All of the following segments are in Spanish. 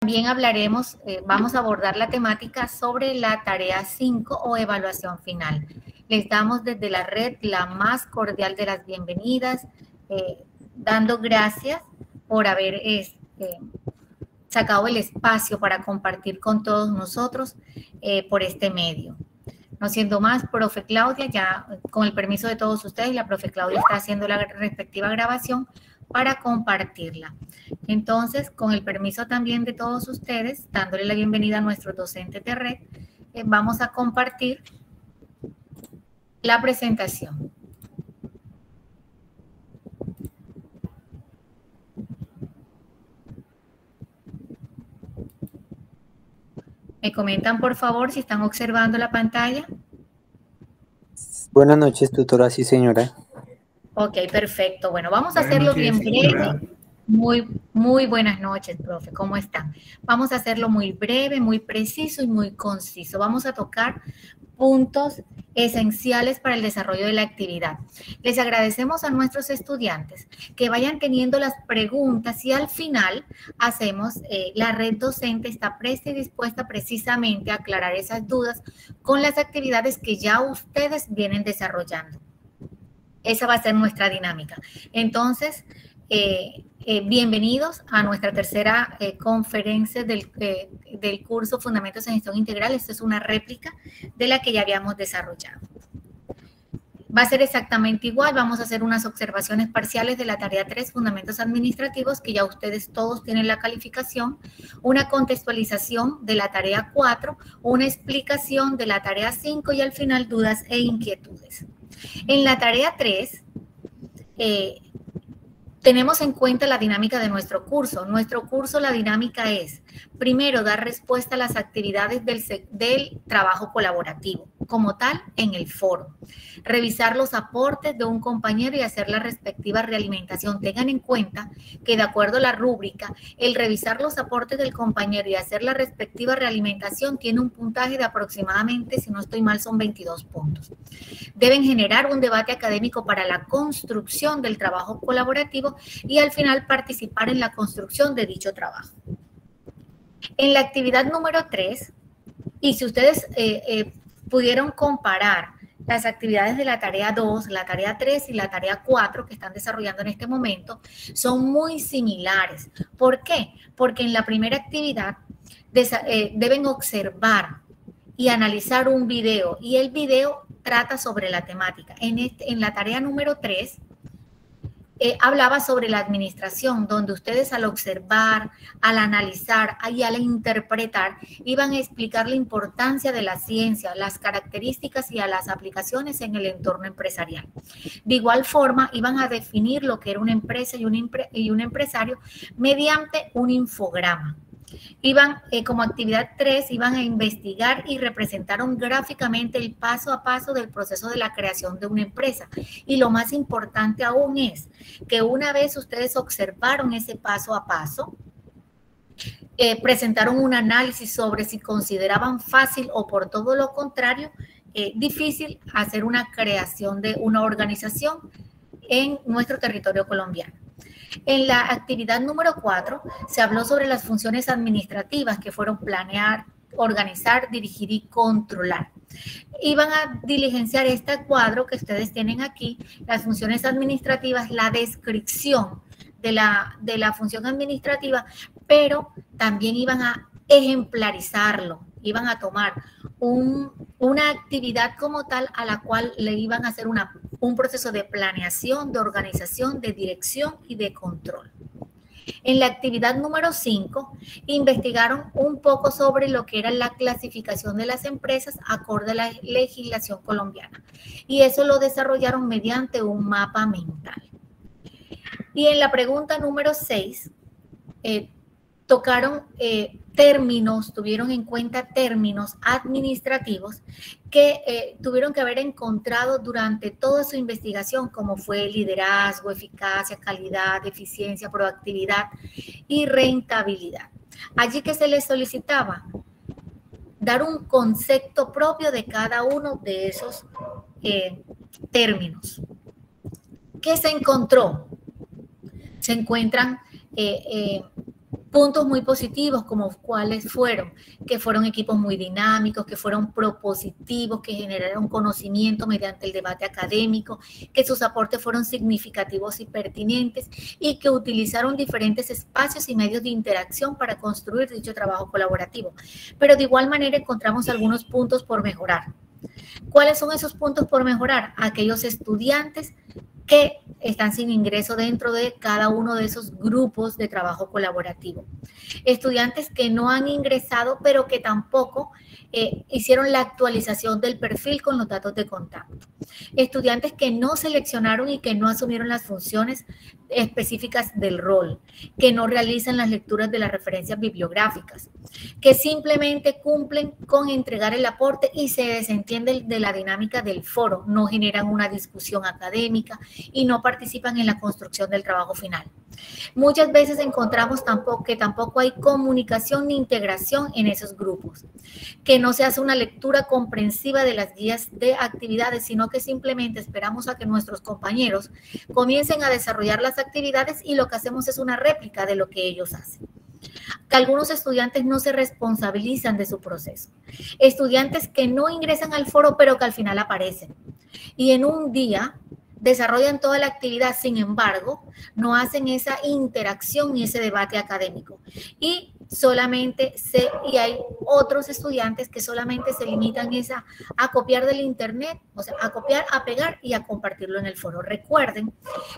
También hablaremos, vamos a abordar la temática sobre la tarea 5 o evaluación final. Les damos desde la red la más cordial de las bienvenidas, dando gracias por haber sacado el espacio para compartir con todos nosotros por este medio. No siendo más, profe Claudia, ya con el permiso de todos ustedes, la profe Claudia está haciendo la respectiva grabación para compartirla. Entonces, con el permiso también de todos ustedes, dándole la bienvenida a nuestros docentes de red, vamos a compartir la presentación. ¿Me comentan, por favor, si están observando la pantalla? Buenas noches, tutora. Sí, señora. Ok, perfecto. Bueno, vamos a hacerlo bien breve. Muy buenas noches, profe. ¿Cómo están? Vamos a hacerlo muy breve, muy preciso y muy conciso. Vamos a tocar puntos esenciales para el desarrollo de la actividad. Les agradecemos a nuestros estudiantes que vayan teniendo las preguntas y al final hacemos, la red docente está presta y dispuesta precisamente a aclarar esas dudas con las actividades que ya ustedes vienen desarrollando. Esa va a ser nuestra dinámica. Entonces, bienvenidos a nuestra tercera conferencia del curso Fundamentos en Gestión Integral. Esta es una réplica de la que ya habíamos desarrollado. Va a ser exactamente igual. Vamos a hacer unas observaciones parciales de la tarea 3, Fundamentos Administrativos, que ya ustedes todos tienen la calificación, una contextualización de la tarea 4, una explicación de la tarea 5 y al final dudas e inquietudes. En la tarea 3, tenemos en cuenta la dinámica de nuestro curso. Nuestro curso, la dinámica es, primero, dar respuesta a las actividades del trabajo colaborativo, como tal, en el foro. Revisar los aportes de un compañero y hacer la respectiva realimentación. Tengan en cuenta que, de acuerdo a la rúbrica, el revisar los aportes del compañero y hacer la respectiva realimentación tiene un puntaje de aproximadamente, si no estoy mal, son 22 puntos. Deben generar un debate académico para la construcción del trabajo colaborativo y al final participar en la construcción de dicho trabajo. En la actividad número 3, y si ustedes pudieron comparar las actividades de la tarea 2, la tarea 3 y la tarea 4 que están desarrollando en este momento, son muy similares. ¿Por qué? Porque en la primera actividad deben observar y analizar un video, y el video trata sobre la temática. En la tarea número 3, hablaba sobre la administración, donde ustedes al observar, al analizar y al interpretar, iban a explicar la importancia de la ciencia, las características y a las aplicaciones en el entorno empresarial. De igual forma, iban a definir lo que era una empresa y un empresario mediante un infograma. Iban, como actividad 3, iban a investigar y representaron gráficamente el paso a paso del proceso de la creación de una empresa. Y lo más importante aún es que una vez ustedes observaron ese paso a paso, presentaron un análisis sobre si consideraban fácil o por todo lo contrario, difícil hacer una creación de una organización en nuestro territorio colombiano. En la actividad número 4 se habló sobre las funciones administrativas que fueron planear, organizar, dirigir y controlar. Iban a diligenciar este cuadro que ustedes tienen aquí, las funciones administrativas, la descripción de la función administrativa, pero también iban a ejemplarizarlo, iban a tomar una actividad como tal a la cual le iban a hacer un proceso de planeación, de organización, de dirección y de control. En la actividad número 5, investigaron un poco sobre lo que era la clasificación de las empresas acorde a la legislación colombiana. Y eso lo desarrollaron mediante un mapa mental. Y en la pregunta número 6, tocaron términos, tuvieron en cuenta términos administrativos que tuvieron que haber encontrado durante toda su investigación, como fue liderazgo, eficacia, calidad, eficiencia, proactividad y rentabilidad. Allí que se les solicitaba dar un concepto propio de cada uno de esos términos. ¿Qué se encontró? Se encuentran Puntos muy positivos como cuáles fueron, que fueron equipos muy dinámicos, que fueron propositivos, que generaron conocimiento mediante el debate académico, que sus aportes fueron significativos y pertinentes y que utilizaron diferentes espacios y medios de interacción para construir dicho trabajo colaborativo. Pero de igual manera encontramos algunos puntos por mejorar. ¿Cuáles son esos puntos por mejorar? Aquellos estudiantes que están sin ingreso dentro de cada uno de esos grupos de trabajo colaborativo. Estudiantes que no han ingresado, pero que tampoco hicieron la actualización del perfil con los datos de contacto. Estudiantes que no seleccionaron y que no asumieron las funciones específicas del rol, que no realizan las lecturas de las referencias bibliográficas, que simplemente cumplen con entregar el aporte y se desentienden de la dinámica del foro, no generan una discusión académica y no participan en la construcción del trabajo final. Muchas veces encontramos que tampoco hay comunicación ni integración en esos grupos, que no se hace una lectura comprensiva de las guías de actividades, sino que simplemente esperamos a que nuestros compañeros comiencen a desarrollar las actividades y lo que hacemos es una réplica de lo que ellos hacen. Que algunos estudiantes no se responsabilizan de su proceso. Estudiantes que no ingresan al foro, pero que al final aparecen. Y en un día desarrollan toda la actividad, sin embargo, no hacen esa interacción ni ese debate académico. Y hay otros estudiantes que solamente se limitan a copiar del internet, o sea, a copiar, a pegar y a compartirlo en el foro. Recuerden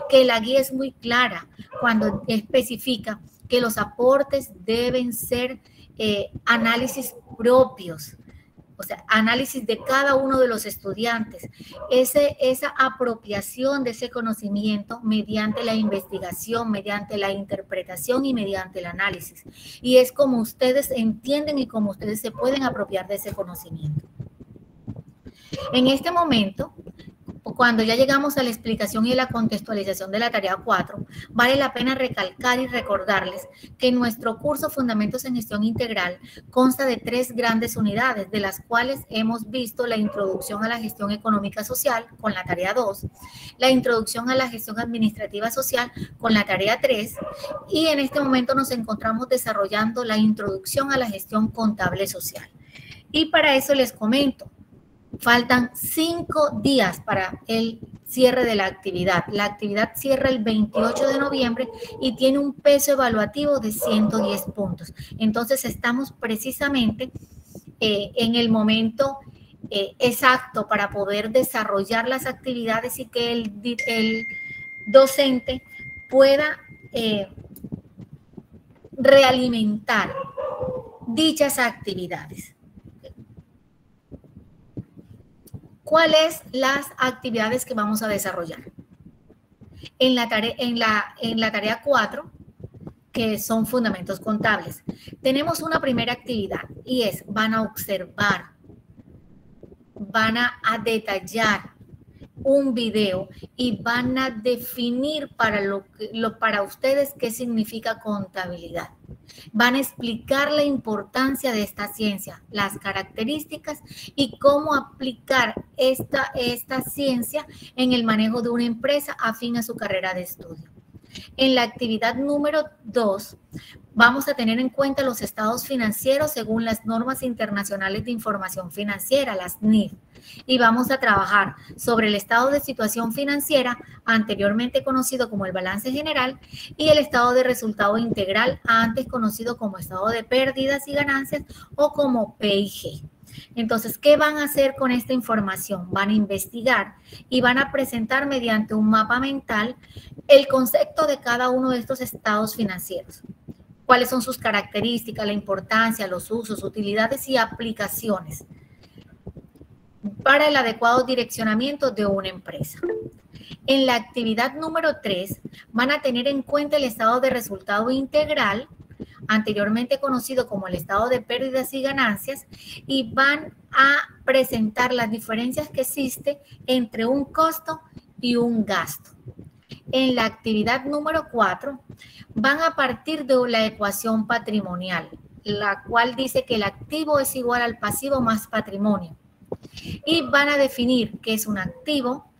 que la guía es muy clara cuando especifica que los aportes deben ser análisis propios, o sea, análisis de cada uno de los estudiantes, esa apropiación de ese conocimiento mediante la investigación, mediante la interpretación y mediante el análisis. Y es como ustedes entienden y como ustedes se pueden apropiar de ese conocimiento. En este momento, cuando ya llegamos a la explicación y la contextualización de la tarea 4, vale la pena recalcar y recordarles que nuestro curso Fundamentos en Gestión Integral consta de 3 grandes unidades, de las cuales hemos visto la introducción a la gestión económica social con la tarea 2, la introducción a la gestión administrativa social con la tarea 3, y en este momento nos encontramos desarrollando la introducción a la gestión contable social. Y para eso les comento, faltan 5 días para el cierre de la actividad. La actividad cierra el 28 de noviembre y tiene un peso evaluativo de 110 puntos. Entonces estamos precisamente en el momento exacto para poder desarrollar las actividades y que el docente pueda realimentar dichas actividades. ¿Cuáles las actividades que vamos a desarrollar? En la tarea 4, que son fundamentos contables, tenemos una primera actividad y es, van a observar, van a detallar un video y van a definir para ustedes qué significa contabilidad. Van a explicar la importancia de esta ciencia, las características y cómo aplicar esta ciencia en el manejo de una empresa afín a su carrera de estudio. En la actividad número 2, vamos a tener en cuenta los estados financieros según las normas internacionales de información financiera, las NIF, y vamos a trabajar sobre el estado de situación financiera, anteriormente conocido como el balance general, y el estado de resultado integral, antes conocido como estado de pérdidas y ganancias o como PIG. Entonces, ¿qué van a hacer con esta información? Van a investigar y van a presentar mediante un mapa mental el concepto de cada uno de estos estados financieros. ¿Cuáles son sus características, la importancia, los usos, utilidades y aplicaciones para el adecuado direccionamiento de una empresa? En la actividad número 3 van a tener en cuenta el estado de resultado integral, anteriormente conocido como el estado de pérdidas y ganancias, y van a presentar las diferencias que existen entre un costo y un gasto. En la actividad número 4 van a partir de la ecuación patrimonial, la cual dice que el activo es igual al pasivo más patrimonio. Y van a definir qué es un activo,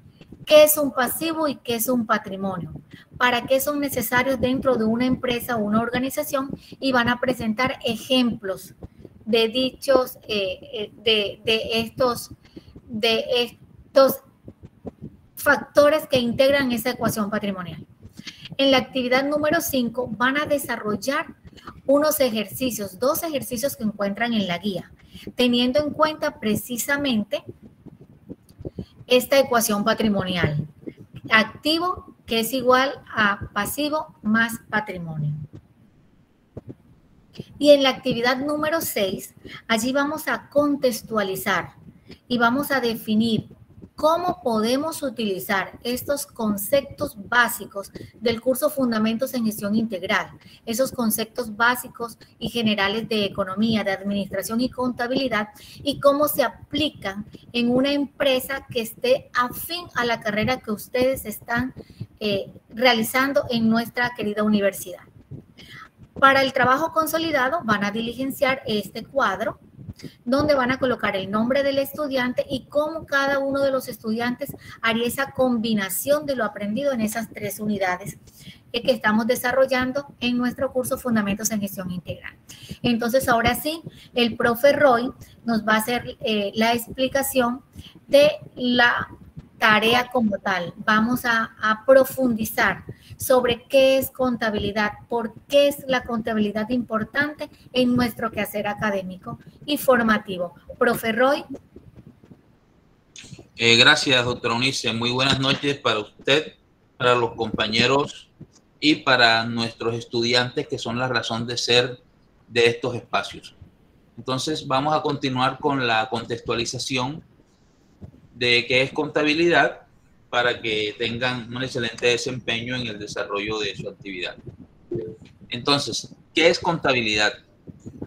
¿Qué es un pasivo y qué es un patrimonio? ¿Para qué son necesarios dentro de una empresa o una organización? Y van a presentar ejemplos de dichos, de estos factores que integran esa ecuación patrimonial. En la actividad número 5 van a desarrollar unos ejercicios, 2 ejercicios que encuentran en la guía, teniendo en cuenta precisamente esta ecuación patrimonial. Activo, que es igual a pasivo más patrimonio. Y en la actividad número 6, allí vamos a contextualizar y vamos a definir cómo podemos utilizar estos conceptos básicos del curso Fundamentos en Gestión Integral, esos conceptos básicos y generales de economía, de administración y contabilidad, y cómo se aplican en una empresa que esté afín a la carrera que ustedes están realizando en nuestra querida universidad. Para el trabajo consolidado van a diligenciar este cuadro, donde van a colocar el nombre del estudiante y cómo cada uno de los estudiantes haría esa combinación de lo aprendido en esas 3 unidades que estamos desarrollando en nuestro curso Fundamentos en Gestión Integral. Entonces, ahora sí, el profe Roy nos va a hacer la explicación de la tarea como tal. Vamos a profundizar sobre qué es contabilidad, por qué es la contabilidad importante en nuestro quehacer académico y formativo. Profe Roy. Gracias, doctora Eunice. Muy buenas noches para usted, para los compañeros y para nuestros estudiantes, que son la razón de ser de estos espacios. Entonces, vamos a continuar con la contextualización de qué es contabilidad para que tengan un excelente desempeño en el desarrollo de su actividad. Entonces, ¿qué es contabilidad?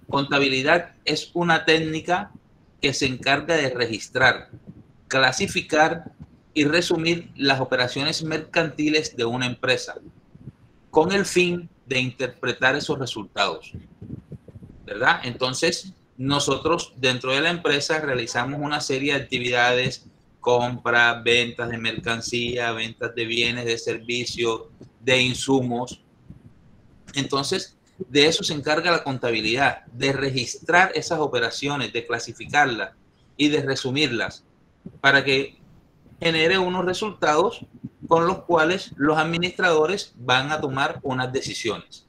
Contabilidad es una técnica que se encarga de registrar, clasificar y resumir las operaciones mercantiles de una empresa con el fin de interpretar esos resultados, ¿verdad? Entonces, nosotros dentro de la empresa realizamos una serie de actividades: compra, ventas de mercancía, ventas de bienes, de servicios, de insumos. Entonces, de eso se encarga la contabilidad, de registrar esas operaciones, de clasificarlas y de resumirlas para que genere unos resultados con los cuales los administradores van a tomar unas decisiones.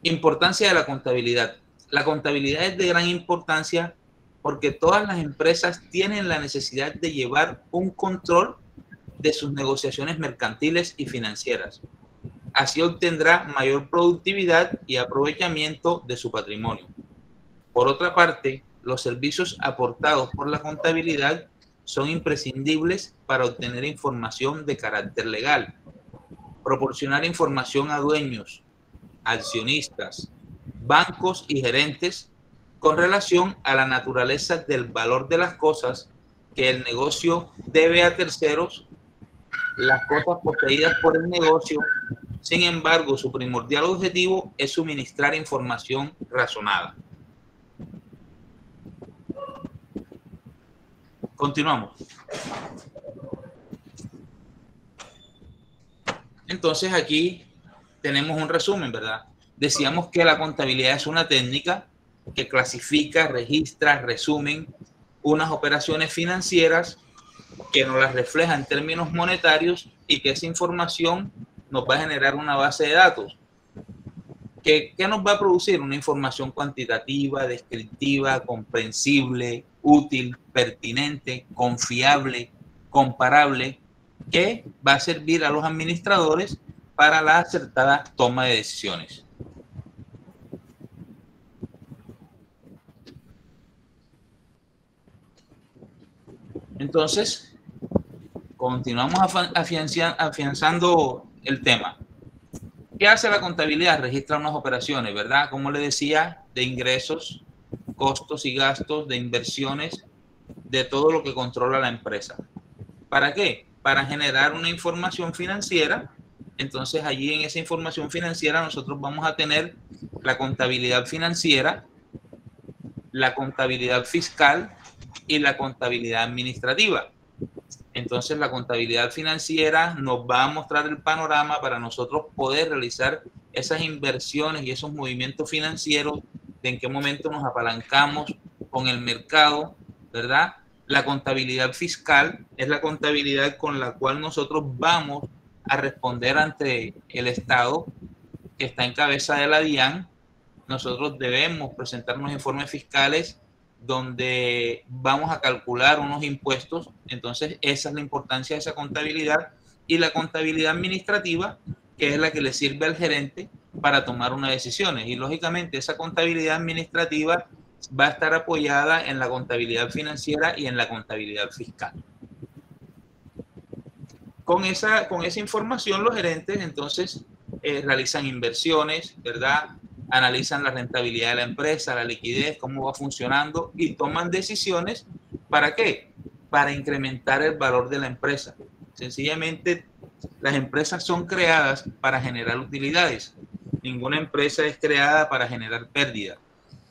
Importancia de la contabilidad. La contabilidad es de gran importancia porque todas las empresas tienen la necesidad de llevar un control de sus negociaciones mercantiles y financieras. Así obtendrá mayor productividad y aprovechamiento de su patrimonio. Por otra parte, los servicios aportados por la contabilidad son imprescindibles para obtener información de carácter legal, proporcionar información a dueños, accionistas, bancos y gerentes con relación a la naturaleza del valor de las cosas que el negocio debe a terceros, las cosas poseídas por el negocio. Sin embargo, su primordial objetivo es suministrar información razonada. Continuamos. Entonces aquí tenemos un resumen, ¿verdad? Decíamos que la contabilidad es una técnica que clasifica, registra, resumen unas operaciones financieras, que nos las refleja en términos monetarios y que esa información nos va a generar una base de datos. ¿Qué nos va a producir? Una información cuantitativa, descriptiva, comprensible, útil, pertinente, confiable, comparable, que va a servir a los administradores para la acertada toma de decisiones. Entonces, continuamos afianzando el tema. ¿Qué hace la contabilidad? Registra unas operaciones, ¿verdad? Como le decía, de ingresos, costos y gastos, de inversiones, de todo lo que controla la empresa. ¿Para qué? Para generar una información financiera. Entonces, allí en esa información financiera nosotros vamos a tener la contabilidad financiera, la contabilidad fiscal y la contabilidad administrativa. Entonces la contabilidad financiera nos va a mostrar el panorama para nosotros poder realizar esas inversiones y esos movimientos financieros, de en qué momento nos apalancamos con el mercado, ¿verdad? La contabilidad fiscal es la contabilidad con la cual nosotros vamos a responder ante el Estado, que está en cabeza de la DIAN. Nosotros debemos presentar unos informes fiscales donde vamos a calcular unos impuestos. Entonces esa es la importancia de esa contabilidad. Y la contabilidad administrativa, que es la que le sirve al gerente para tomar unas decisiones. Y lógicamente esa contabilidad administrativa va a estar apoyada en la contabilidad financiera y en la contabilidad fiscal. Con esa información los gerentes entonces realizan inversiones, ¿verdad? Analizan la rentabilidad de la empresa, la liquidez, cómo va funcionando y toman decisiones. ¿Para qué? Para incrementar el valor de la empresa. Sencillamente, las empresas son creadas para generar utilidades. Ninguna empresa es creada para generar pérdida.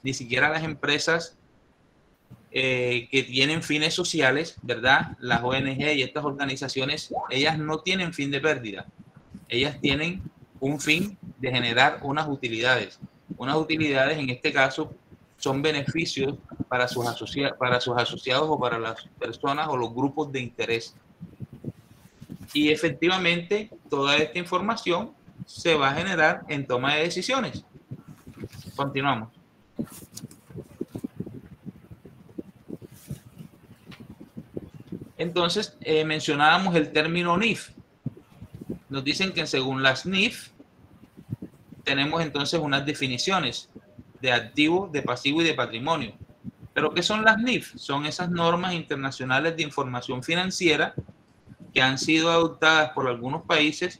Ni siquiera las empresas que tienen fines sociales, ¿verdad? Las ONG y estas organizaciones, ellas no tienen fin de pérdida. Ellas tienen un fin de generar unas utilidades. Unas utilidades, en este caso, son beneficios para sus asociados o para las personas o los grupos de interés. Y efectivamente, toda esta información se va a generar en toma de decisiones. Continuamos. Entonces, mencionábamos el término NIF. Nos dicen que según las NIF, tenemos entonces unas definiciones de activo, de pasivo y de patrimonio. ¿Pero qué son las NIF? Son esas normas internacionales de información financiera que han sido adoptadas por algunos países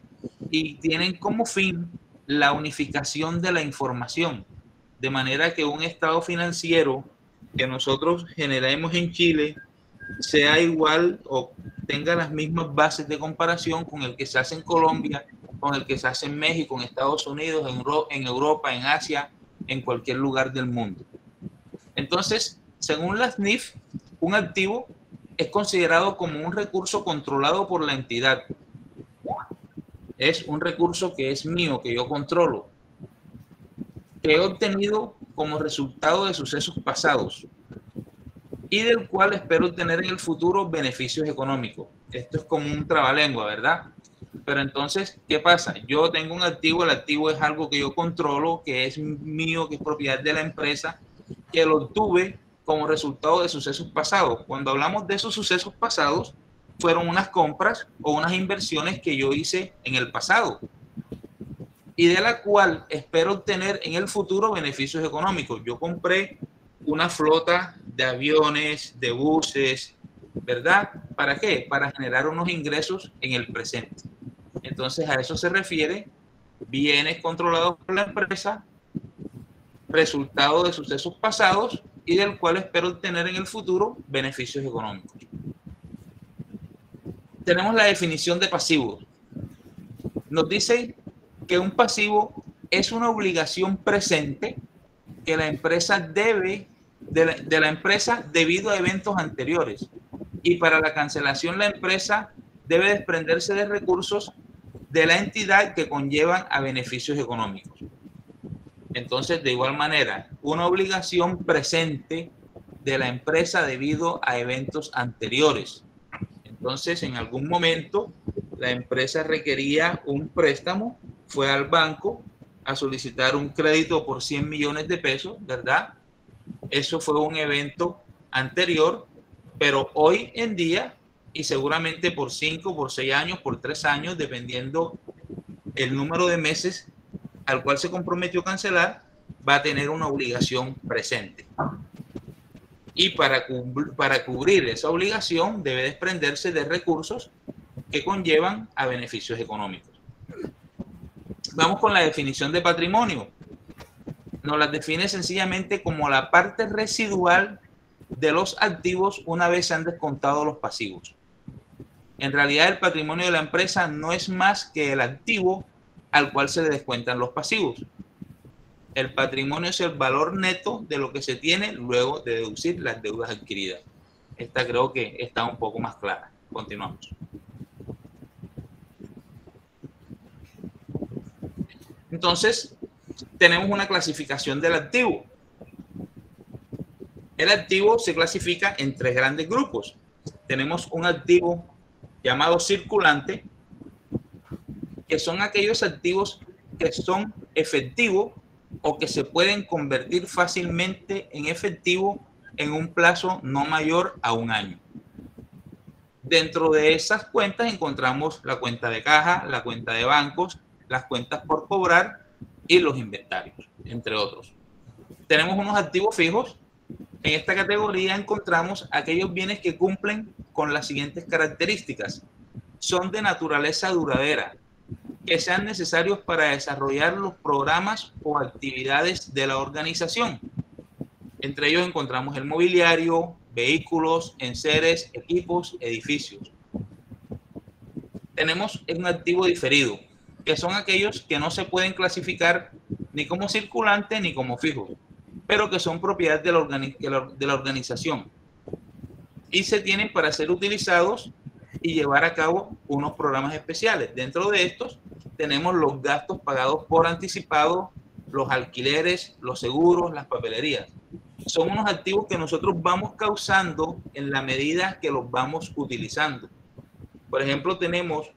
y tienen como fin la unificación de la información, de manera que un estado financiero que nosotros generemos en Chile sea igual o tenga las mismas bases de comparación con el que se hace en Colombia, con el que se hace en México, en Estados Unidos, en Europa, en Asia, en cualquier lugar del mundo. Entonces, según las NIF, un activo es considerado como un recurso controlado por la entidad. Es un recurso que es mío, que yo controlo, que he obtenido como resultado de sucesos pasados y del cual espero obtener en el futuro beneficios económicos. Esto es como un trabalengua, ¿verdad? Pero entonces, ¿qué pasa? Yo tengo un activo, el activo es algo que yo controlo, que es mío, que es propiedad de la empresa, que lo obtuve como resultado de sucesos pasados. Cuando hablamos de esos sucesos pasados, fueron unas compras o unas inversiones que yo hice en el pasado y de la cual espero obtener en el futuro beneficios económicos. Yo compré una flota de aviones, de buses, ¿verdad? ¿Para qué? Para generar unos ingresos en el presente. Entonces a eso se refiere bienes controlados por la empresa, resultado de sucesos pasados y del cual espero obtener en el futuro beneficios económicos. Tenemos la definición de pasivo. Nos dice que un pasivo es una obligación presente que la empresa debe de la empresa debido a eventos anteriores, y para la cancelación la empresa debe desprenderse de recursos de la entidad que conllevan a beneficios económicos. Entonces, de igual manera, una obligación presente de la empresa debido a eventos anteriores. Entonces, en algún momento, la empresa requería un préstamo, fue al banco a solicitar un crédito por 100 millones de pesos, ¿verdad? Eso fue un evento anterior, pero hoy en día, y seguramente por 5, por 6 años, por 3 años, dependiendo el número de meses al cual se comprometió a cancelar, va a tener una obligación presente. Y para cubrir esa obligación debe desprenderse de recursos que conllevan a beneficios económicos. Vamos con la definición de patrimonio. Nos la define sencillamente como la parte residual de los activos una vez se han descontado los pasivos. En realidad, el patrimonio de la empresa no es más que el activo al cual se le descuentan los pasivos. El patrimonio es el valor neto de lo que se tiene luego de deducir las deudas adquiridas. Esta creo que está un poco más clara. Continuamos. Entonces, tenemos una clasificación del activo. El activo se clasifica en 3 grandes grupos. Tenemos un activo llamado circulante, que son aquellos activos que son efectivos o que se pueden convertir fácilmente en efectivo en un plazo no mayor a 1 año. Dentro de esas cuentas encontramos la cuenta de caja, la cuenta de bancos, las cuentas por cobrar y los inventarios, entre otros. Tenemos unos activos fijos. En esta categoría encontramos aquellos bienes que cumplen con las siguientes características. Son de naturaleza duradera, que sean necesarios para desarrollar los programas o actividades de la organización. Entre ellos encontramos el mobiliario, vehículos, enseres, equipos, edificios. Tenemos un activo diferido, que son aquellos que no se pueden clasificar ni como circulante ni como fijo, pero que son propiedad de la organización y se tienen para ser utilizados y llevar a cabo unos programas especiales. Dentro de estos tenemos los gastos pagados por anticipado, los alquileres, los seguros, las papelerías. Son unos activos que nosotros vamos causando en la medida que los vamos utilizando. Por ejemplo, tenemos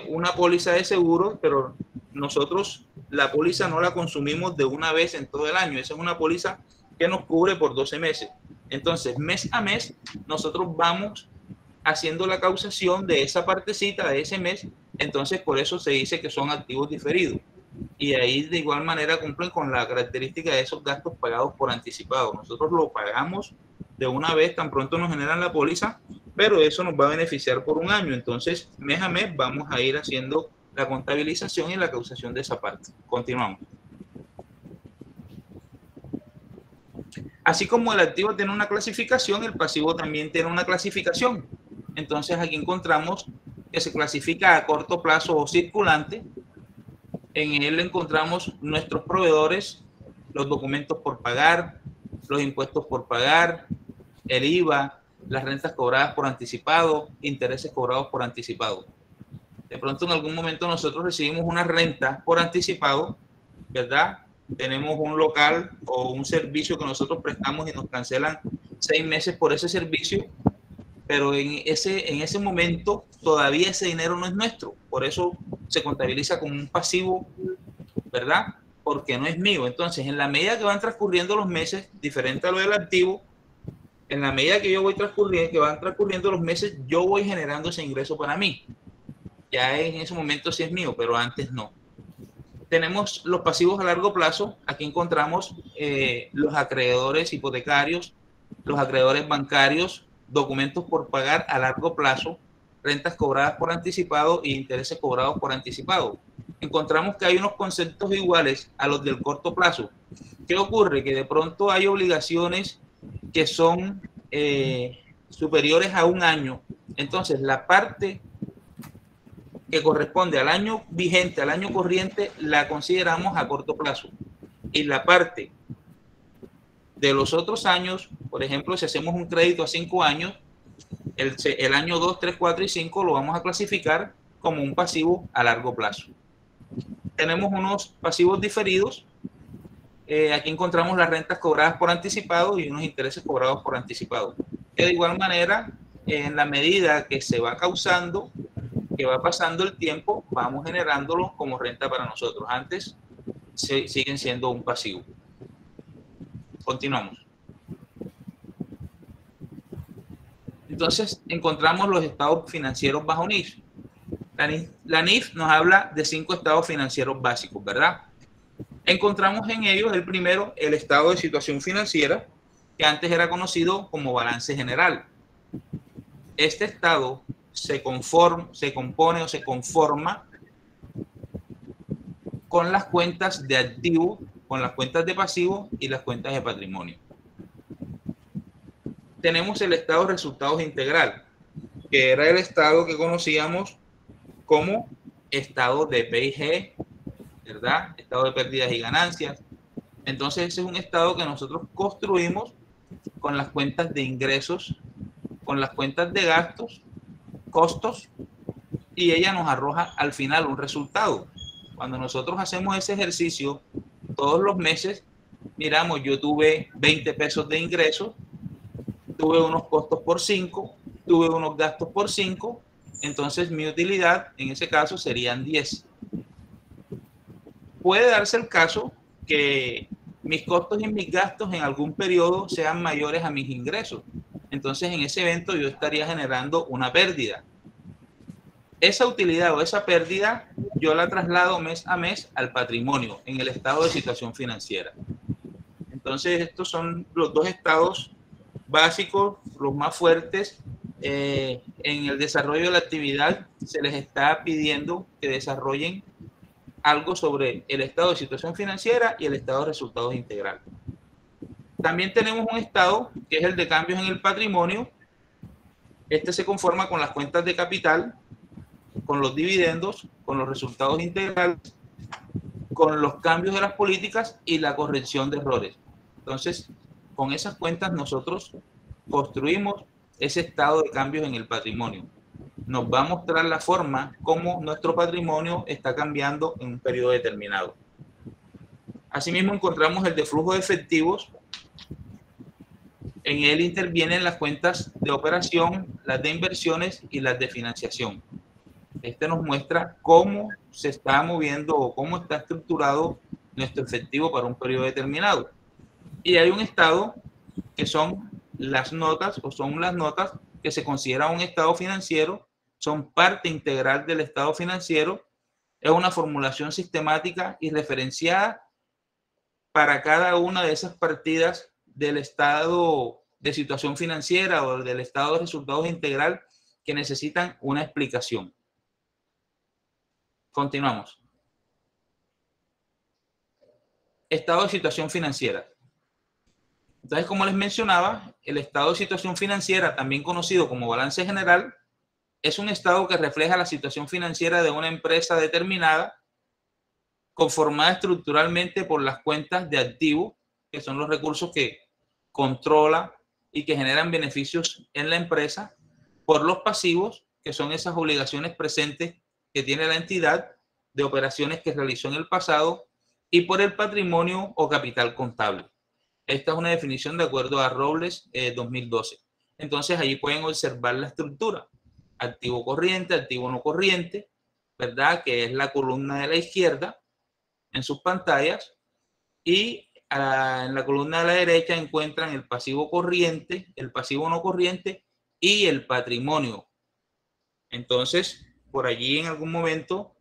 una póliza de seguro, pero nosotros la póliza no la consumimos de una vez en todo el año. Esa es una póliza que nos cubre por 12 meses. Entonces, mes a mes, nosotros vamos haciendo la causación de esa partecita de ese mes. Entonces, por eso se dice que son activos diferidos. Y ahí de igual manera cumplen con la característica de esos gastos pagados por anticipado. Nosotros lo pagamos de una vez, tan pronto nos generan la póliza, pero eso nos va a beneficiar por 1 año. Entonces, mes a mes vamos a ir haciendo la contabilización y la causación de esa parte. Continuamos. Así como el activo tiene una clasificación, el pasivo también tiene una clasificación. Entonces, aquí encontramos que se clasifica a corto plazo o circulante. En él encontramos nuestros proveedores, los documentos por pagar, los impuestos por pagar, el IVA, las rentas cobradas por anticipado, intereses cobrados por anticipado. De pronto en algún momento nosotros recibimos una renta por anticipado, ¿verdad? Tenemos un local o un servicio que nosotros prestamos y nos cancelan 6 meses por ese servicio, pero en ese momento todavía ese dinero no es nuestro, por eso se contabiliza como un pasivo, ¿verdad? Porque no es mío. Entonces, en la medida que van transcurriendo los meses, diferente a lo del activo, en la medida que van transcurriendo los meses, yo voy generando ese ingreso para mí. Ya en ese momento sí es mío, pero antes no. Tenemos los pasivos a largo plazo. Aquí encontramos los acreedores hipotecarios, los acreedores bancarios, documentos por pagar a largo plazo, rentas cobradas por anticipado e intereses cobrados por anticipado. Encontramos que hay unos conceptos iguales a los del corto plazo. ¿Qué ocurre? Que de pronto hay obligaciones que son superiores a 1 año. Entonces, la parte que corresponde al año vigente, al año corriente, la consideramos a corto plazo. Y la parte de los otros años, por ejemplo, si hacemos un crédito a 5 años, el año 2, 3, 4 y 5 lo vamos a clasificar como un pasivo a largo plazo. Tenemos unos pasivos diferidos. Aquí encontramos las rentas cobradas por anticipado y unos intereses cobrados por anticipado. De igual manera, en la medida que se va causando, que va pasando el tiempo, vamos generándolos como renta para nosotros. Antes siguen siendo un pasivo. Continuamos. Entonces, encontramos los estados financieros bajo NIF. La NIF nos habla de 5 estados financieros básicos, ¿verdad? Encontramos en ellos el primero, el estado de situación financiera, que antes era conocido como balance general. Este estado se compone o se conforma con las cuentas de activo, con las cuentas de pasivo y las cuentas de patrimonio. Tenemos el estado de resultados integral, que era el estado que conocíamos como estado de P&G, ¿verdad? Estado de pérdidas y ganancias. Entonces ese es un estado que nosotros construimos con las cuentas de ingresos, con las cuentas de gastos costos y ella nos arroja al final un resultado. Cuando nosotros hacemos ese ejercicio todos los meses, miramos, yo tuve 20 pesos de ingresos, tuve unos costos por 5, tuve unos gastos por 5, entonces mi utilidad en ese caso serían 10. Puede darse el caso que mis costos y mis gastos en algún periodo sean mayores a mis ingresos. Entonces en ese evento yo estaría generando una pérdida. Esa utilidad o esa pérdida yo la traslado mes a mes al patrimonio en el estado de situación financiera. Entonces estos son los dos estados básicos, los más fuertes. En el desarrollo de la actividad se les está pidiendo que desarrollen algo sobre el estado de situación financiera y el estado de resultados integral. También tenemos un estado que es el de cambios en el patrimonio. Este se conforma con las cuentas de capital, con los dividendos, con los resultados integrales, con los cambios de las políticas y la corrección de errores. Entonces, con esas cuentas nosotros construimos ese estado de cambios en el patrimonio. Nos va a mostrar la forma como nuestro patrimonio está cambiando en un periodo determinado. Asimismo, encontramos el de flujo de efectivos. En él intervienen las cuentas de operación, las de inversiones y las de financiación. Este nos muestra cómo se está moviendo o cómo está estructurado nuestro efectivo para un periodo determinado. Y hay un estado que son las notas o son las notas que se considera un estado financiero, son parte integral del estado financiero, es una formulación sistemática y referenciada para cada una de esas partidas del estado de situación financiera o del estado de resultados integral que necesitan una explicación. Continuamos. Estado de situación financiera. Entonces, como les mencionaba, el estado de situación financiera, también conocido como balance general, es un estado que refleja la situación financiera de una empresa determinada, conformada estructuralmente por las cuentas de activos, que son los recursos que controla y que generan beneficios en la empresa, por los pasivos, que son esas obligaciones presentes que tiene la entidad de operaciones que realizó en el pasado, y por el patrimonio o capital contable. Esta es una definición de acuerdo a Robles 2012. Entonces, allí pueden observar la estructura. Activo corriente, activo no corriente, ¿verdad? Que es la columna de la izquierda en sus pantallas. Y en la columna de la derecha encuentran el pasivo corriente, el pasivo no corriente y el patrimonio. Entonces, por allí en algún momento,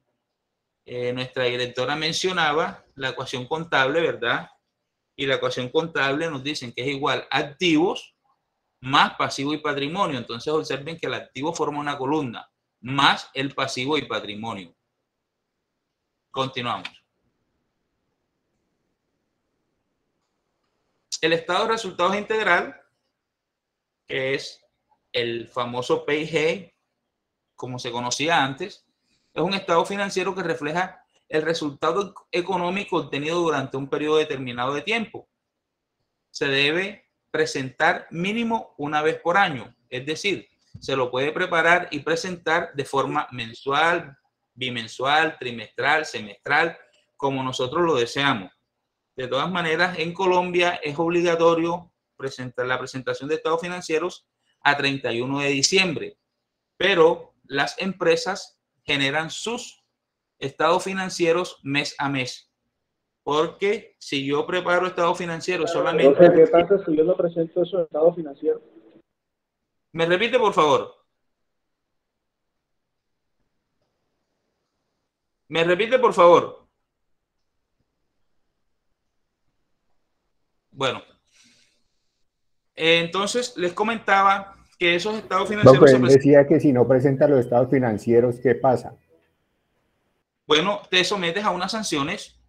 nuestra directora mencionaba la ecuación contable, ¿verdad? Y la ecuación contable nos dicen que es igual a activos más pasivo y patrimonio. Entonces observen que el activo forma una columna más el pasivo y patrimonio. Continuamos. El estado de resultados integral, que es el famoso P&G, como se conocía antes, es un estado financiero que refleja el resultado económico obtenido durante un periodo determinado de tiempo. Se debe presentar mínimo una vez por año, es decir, se lo puede preparar y presentar de forma mensual, bimensual, trimestral, semestral, como nosotros lo deseamos. De todas maneras, en Colombia es obligatorio presentar la presentación de estados financieros a 31 de diciembre, pero las empresas generan sus estados financieros mes a mes. Porque si yo preparo estados financieros solamente... ¿Qué pasa si yo no presento esos estados financieros? ¿Me repite, por favor? ¿Me repite, por favor? Bueno. Entonces, les comentaba que esos estados financieros... No, pues decía que si no presenta los estados financieros, ¿qué pasa? Bueno, te sometes a unas sanciones.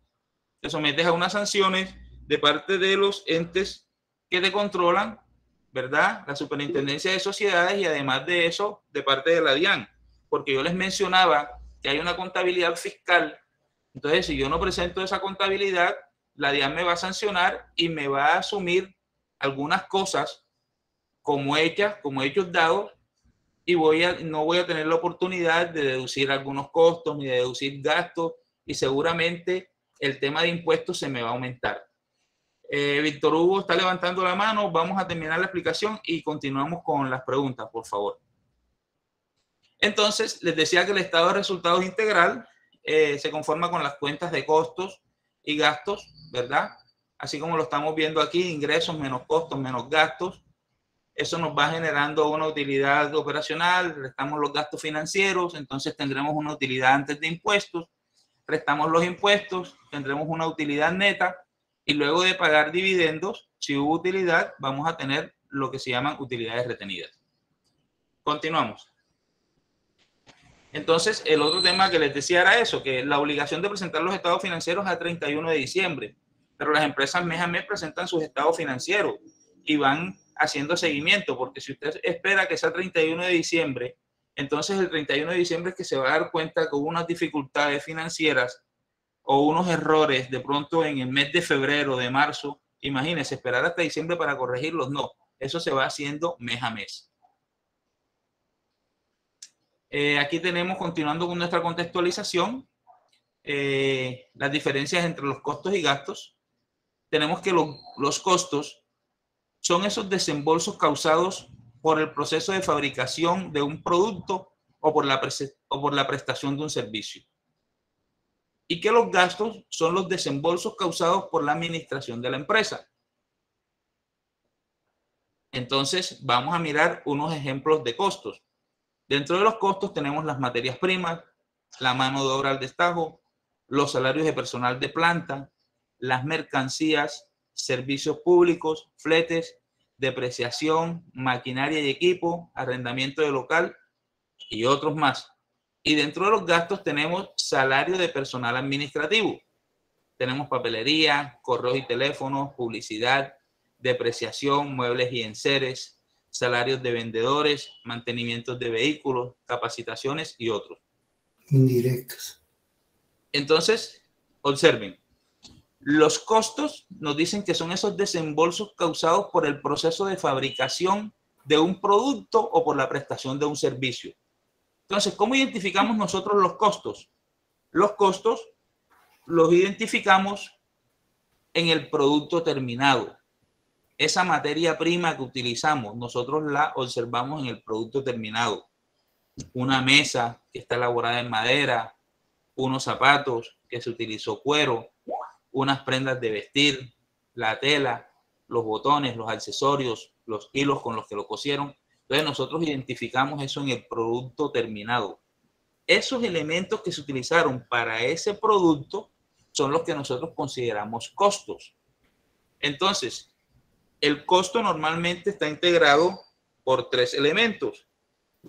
Te sometes a unas sanciones de parte de los entes que te controlan, ¿verdad? La Superintendencia de Sociedades y además de eso, de parte de la DIAN. Porque yo les mencionaba que hay una contabilidad fiscal. Entonces, si yo no presento esa contabilidad, la DIAN me va a sancionar y me va a asumir algunas cosas como hechos dados y no voy a tener la oportunidad de deducir algunos costos ni de deducir gastos, y seguramente el tema de impuestos se me va a aumentar. Víctor Hugo está levantando la mano. Vamos a terminar la explicación y continuamos con las preguntas, por favor. Entonces, les decía que el estado de resultados integral se conforma con las cuentas de costos y gastos, ¿verdad? Así como lo estamos viendo aquí, ingresos menos costos menos gastos. Eso nos va generando una utilidad operacional, restamos los gastos financieros, entonces tendremos una utilidad antes de impuestos, restamos los impuestos, tendremos una utilidad neta, y luego de pagar dividendos, si hubo utilidad, vamos a tener lo que se llaman utilidades retenidas. Continuamos. Entonces, el otro tema que les decía era eso, que la obligación de presentar los estados financieros a 31 de diciembre, pero las empresas mes a mes presentan sus estados financieros y van haciendo seguimiento, porque si usted espera que sea 31 de diciembre, entonces el 31 de diciembre es que se va a dar cuenta que hubo unas dificultades financieras o unos errores de pronto en el mes de febrero, de marzo. Imagínense, esperar hasta diciembre para corregirlos. No, eso se va haciendo mes a mes. Aquí tenemos, continuando con nuestra contextualización, las diferencias entre los costos y gastos. Tenemos que los costos son esos desembolsos causados por el proceso de fabricación de un producto o por la prestación de un servicio. Y que los gastos son los desembolsos causados por la administración de la empresa. Entonces, vamos a mirar unos ejemplos de costos. Dentro de los costos tenemos las materias primas, la mano de obra al destajo, los salarios de personal de planta, las mercancías, servicios públicos, fletes, depreciación, maquinaria y equipo, arrendamiento de local y otros más. Y dentro de los gastos tenemos salario de personal administrativo. Tenemos papelería, correos y teléfonos, publicidad, depreciación, muebles y enseres, salarios de vendedores, mantenimientos de vehículos, capacitaciones y otros. Indirectos. Entonces, observen. Los costos nos dicen que son esos desembolsos causados por el proceso de fabricación de un producto o por la prestación de un servicio. Entonces, ¿cómo identificamos nosotros los costos? Los costos los identificamos en el producto terminado. Esa materia prima que utilizamos, nosotros la observamos en el producto terminado. Una mesa que está elaborada en madera, unos zapatos que se utilizó cuero, unas prendas de vestir, la tela, los botones, los accesorios, los hilos con los que lo cosieron. Entonces nosotros identificamos eso en el producto terminado. Esos elementos que se utilizaron para ese producto son los que nosotros consideramos costos. Entonces, el costo normalmente está integrado por tres elementos,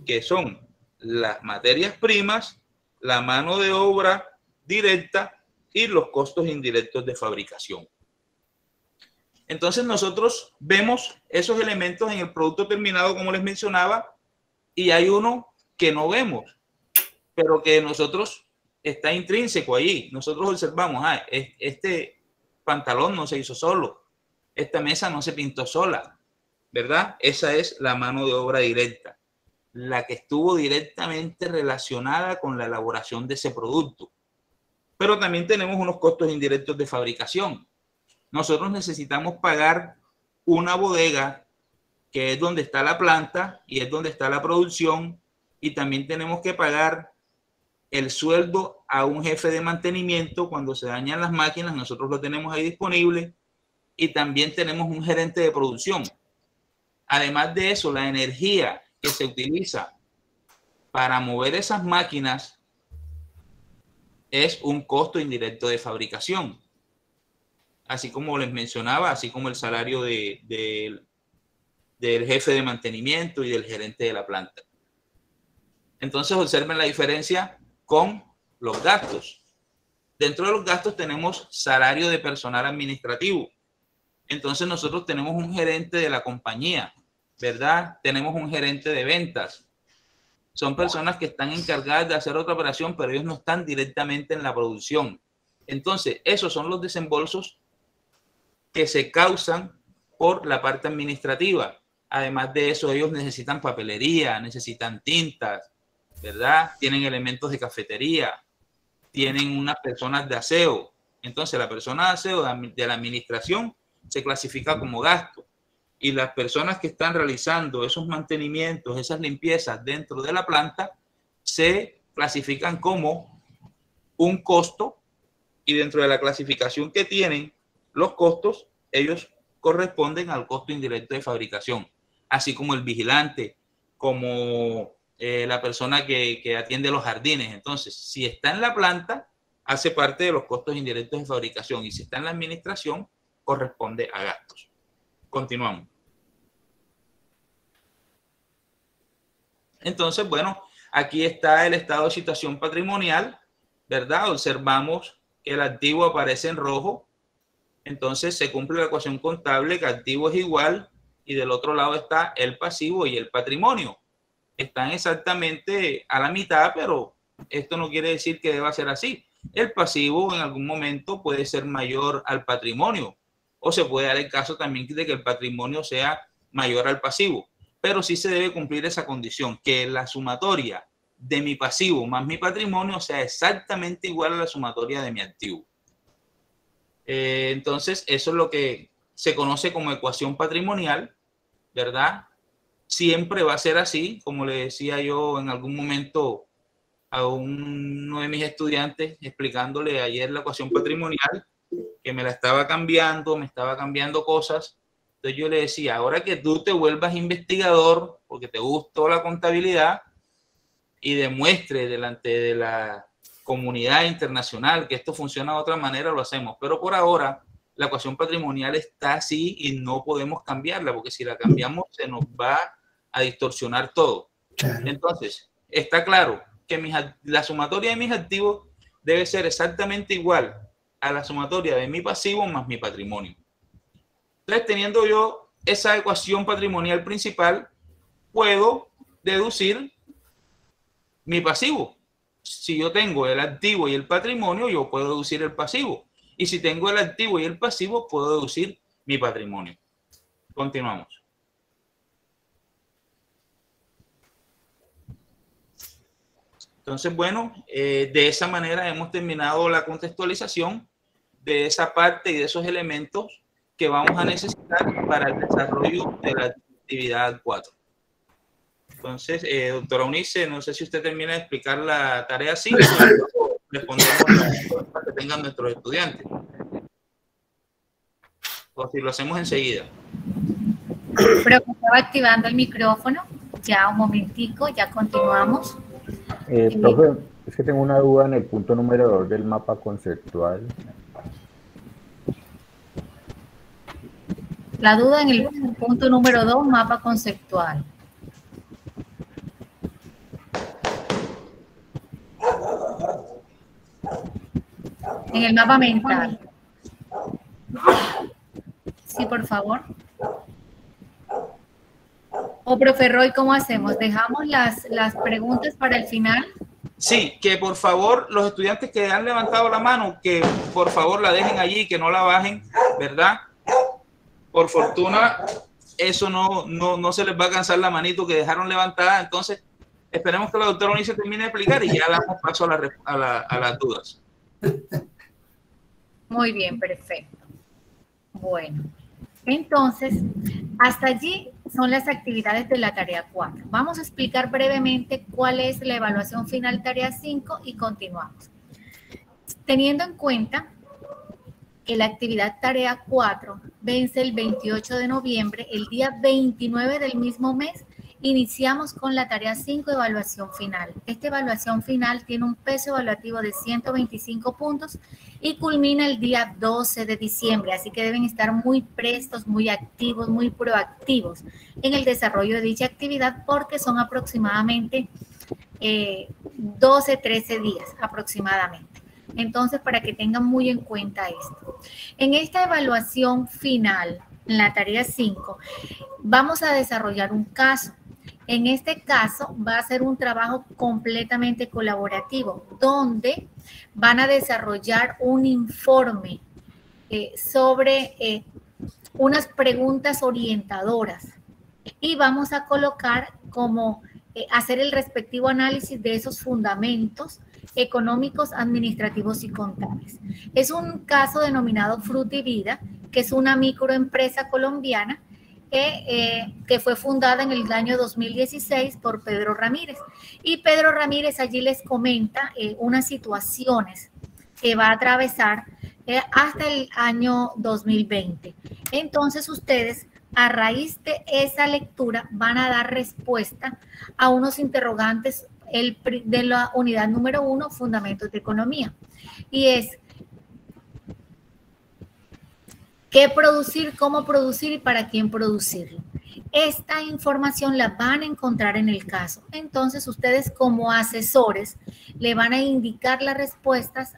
que son las materias primas, la mano de obra directa y los costos indirectos de fabricación. Entonces nosotros vemos esos elementos en el producto terminado, como les mencionaba, y hay uno que no vemos, pero que nosotros está intrínseco ahí. Nosotros observamos, este pantalón no se hizo solo, esta mesa no se pintó sola, ¿verdad? Esa es la mano de obra directa, la que estuvo directamente relacionada con la elaboración de ese producto. Pero también tenemos unos costos indirectos de fabricación. Nosotros necesitamos pagar una bodega, que es donde está la planta y es donde está la producción, y también tenemos que pagar el sueldo a un jefe de mantenimiento cuando se dañan las máquinas. Nosotros lo tenemos ahí disponible, y también tenemos un gerente de producción. Además de eso, la energía que se utiliza para mover esas máquinas es un costo indirecto de fabricación. Así como les mencionaba, así como el salario del jefe de mantenimiento y del gerente de la planta. Entonces observen la diferencia con los gastos. Dentro de los gastos tenemos salario de personal administrativo. Entonces nosotros tenemos un gerente de la compañía, ¿verdad? Tenemos un gerente de ventas. Son personas que están encargadas de hacer otra operación, pero ellos no están directamente en la producción. Entonces, esos son los desembolsos que se causan por la parte administrativa. Además de eso, ellos necesitan papelería, necesitan tintas, ¿verdad? Tienen elementos de cafetería, tienen unas personas de aseo. Entonces, la persona de aseo de la administración se clasifica como gasto. Y las personas que están realizando esos mantenimientos, esas limpiezas dentro de la planta, se clasifican como un costo, y dentro de la clasificación que tienen los costos, ellos corresponden al costo indirecto de fabricación, así como el vigilante, como la persona que atiende los jardines. Entonces, si está en la planta, hace parte de los costos indirectos de fabricación, y si está en la administración, corresponde a gastos. Continuamos. Entonces, bueno, aquí está el estado de situación patrimonial, ¿verdad? Observamos que el activo aparece en rojo, entonces se cumple la ecuación contable que activo es igual, y del otro lado está el pasivo y el patrimonio. Están exactamente a la mitad, pero esto no quiere decir que deba ser así. El pasivo en algún momento puede ser mayor al patrimonio, o se puede dar el caso también de que el patrimonio sea mayor al pasivo, pero sí se debe cumplir esa condición, que la sumatoria de mi pasivo más mi patrimonio sea exactamente igual a la sumatoria de mi activo. Entonces, eso es lo que se conoce como ecuación patrimonial, ¿verdad? Siempre va a ser así, como le decía yo en algún momento a uno de mis estudiantes, explicándole ayer la ecuación patrimonial, que me la estaba cambiando, me estaba cambiando cosas. Entonces yo le decía, ahora que tú te vuelvas investigador, porque te gustó la contabilidad, y demuestre delante de la comunidad internacional que esto funciona de otra manera, lo hacemos. Pero por ahora, la ecuación patrimonial está así y no podemos cambiarla, porque si la cambiamos se nos va a distorsionar todo. Claro. Entonces, está claro que la sumatoria de mis activos debe ser exactamente igual a la sumatoria de mi pasivo más mi patrimonio. Entonces, teniendo yo esa ecuación patrimonial principal, puedo deducir mi pasivo. Si yo tengo el activo y el patrimonio, yo puedo deducir el pasivo. Y si tengo el activo y el pasivo, puedo deducir mi patrimonio. Continuamos. Entonces, bueno, de esa manera hemos terminado la contextualización de esa parte y de esos elementos que vamos a necesitar para el desarrollo de la actividad 4. Entonces, doctora Eunice, no sé si usted termina de explicar la tarea 5, respondemos las preguntas que tengan nuestros estudiantes. O si lo hacemos enseguida. Pero estaba activando el micrófono. Ya un momentico, ya continuamos. Profe, es que tengo una duda en el punto número 2 del mapa conceptual. La duda en el punto número 2, mapa conceptual. En el mapa mental. Sí, por favor. O profe Roy, ¿cómo hacemos? ¿Dejamos las preguntas para el final? Sí, que por favor los estudiantes que han levantado la mano, que por favor la dejen allí, que no la bajen, ¿verdad? Por fortuna, eso no se les va a cansar la manito que dejaron levantada. Entonces, esperemos que la doctora Eunice termine de explicar y ya damos paso a las dudas. Muy bien, perfecto. Bueno, entonces, hasta allí son las actividades de la tarea 4. Vamos a explicar brevemente cuál es la evaluación final tarea 5 y continuamos. Teniendo en cuenta que la actividad tarea 4 vence el 28 de noviembre, el día 29 del mismo mes, iniciamos con la tarea 5, evaluación final. Esta evaluación final tiene un peso evaluativo de 125 puntos y culmina el día 12 de diciembre, así que deben estar muy prestos, muy activos, muy proactivos en el desarrollo de dicha actividad porque son aproximadamente 12, 13 días aproximadamente. Entonces, para que tengan muy en cuenta esto. En esta evaluación final, en la tarea 5, vamos a desarrollar un caso. En este caso va a ser un trabajo completamente colaborativo, donde van a desarrollar un informe sobre unas preguntas orientadoras y vamos a colocar como hacer el respectivo análisis de esos fundamentos económicos, administrativos y contables. Es un caso denominado Fruta y Vida, que es una microempresa colombiana que fue fundada en el año 2016 por Pedro Ramírez. Y Pedro Ramírez allí les comenta unas situaciones que va a atravesar hasta el año 2020. Entonces ustedes, a raíz de esa lectura, van a dar respuesta a unos interrogantes de la unidad número 1, Fundamentos de Economía. Y es, ¿qué producir, cómo producir y para quién producirlo? Esta información la van a encontrar en el caso. Entonces, ustedes como asesores le van a indicar las respuestas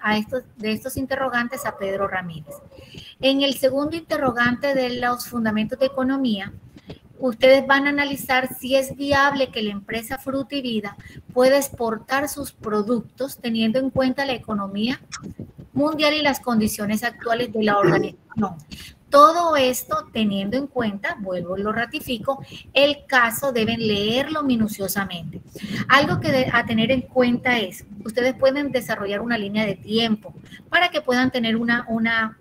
de estos interrogantes a Pedro Ramírez. En el segundo interrogante de los fundamentos de economía, ustedes van a analizar si es viable que la empresa Fruta y Vida pueda exportar sus productos teniendo en cuenta la economía mundial y las condiciones actuales de la organización. Todo esto teniendo en cuenta, vuelvo y lo ratifico, el caso deben leerlo minuciosamente. Algo que a tener en cuenta es, ustedes pueden desarrollar una línea de tiempo para que puedan tener una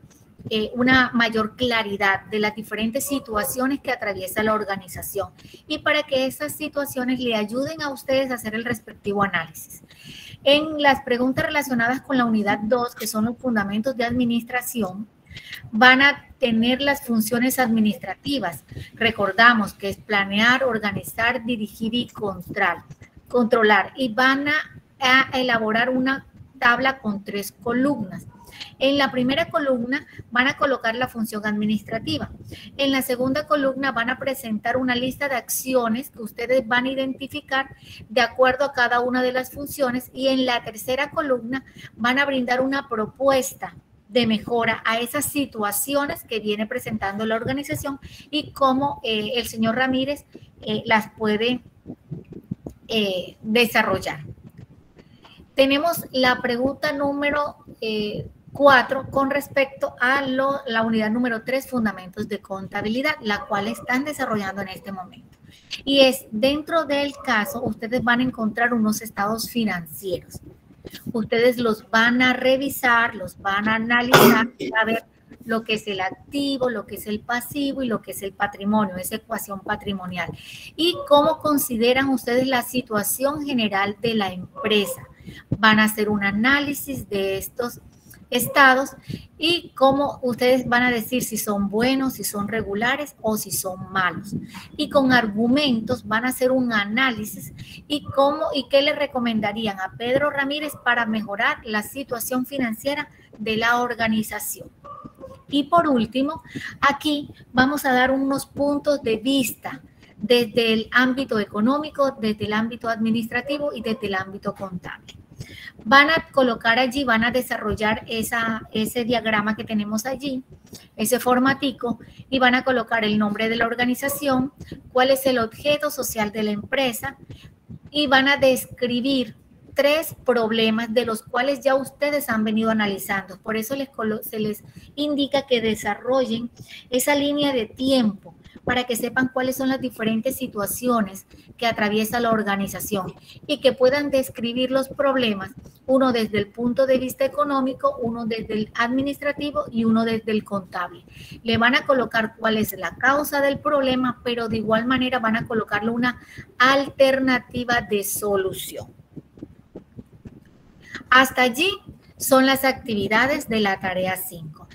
mayor claridad de las diferentes situaciones que atraviesa la organización y para que esas situaciones le ayuden a ustedes a hacer el respectivo análisis. En las preguntas relacionadas con la unidad 2, que son los fundamentos de administración, van a tener las funciones administrativas. Recordamos que es planear, organizar, dirigir y controlar. Y van a elaborar una tabla con 3 columnas. En la primera columna van a colocar la función administrativa. En la segunda columna van a presentar una lista de acciones que ustedes van a identificar de acuerdo a cada una de las funciones. Y en la tercera columna van a brindar una propuesta de mejora a esas situaciones que viene presentando la organización y cómo el señor Ramírez las puede desarrollar. Tenemos la pregunta número 4 con respecto a la unidad número 3, fundamentos de contabilidad, la cual están desarrollando en este momento. Y es, dentro del caso, ustedes van a encontrar unos estados financieros. Ustedes los van a revisar, los van a analizar, a ver lo que es el activo, lo que es el pasivo y lo que es el patrimonio, esa ecuación patrimonial. Y cómo consideran ustedes la situación general de la empresa. Van a hacer un análisis de estos estados y cómo ustedes van a decir si son buenos, si son regulares o si son malos. Y con argumentos van a hacer un análisis y qué le recomendarían a Pedro Ramírez para mejorar la situación financiera de la organización. Y por último, aquí vamos a dar unos puntos de vista desde el ámbito económico, desde el ámbito administrativo y desde el ámbito contable. Van a colocar allí, van a desarrollar ese diagrama que tenemos allí, ese formatico, y van a colocar el nombre de la organización, cuál es el objeto social de la empresa, y van a describir 3 problemas de los cuales ya ustedes han venido analizando. Por eso se les indica que desarrollen esa línea de tiempo para que sepan cuáles son las diferentes situaciones que atraviesa la organización y que puedan describir los problemas, uno desde el punto de vista económico, uno desde el administrativo y uno desde el contable. Le van a colocar cuál es la causa del problema, pero de igual manera van a colocarle una alternativa de solución. Hasta allí son las actividades de la tarea 5.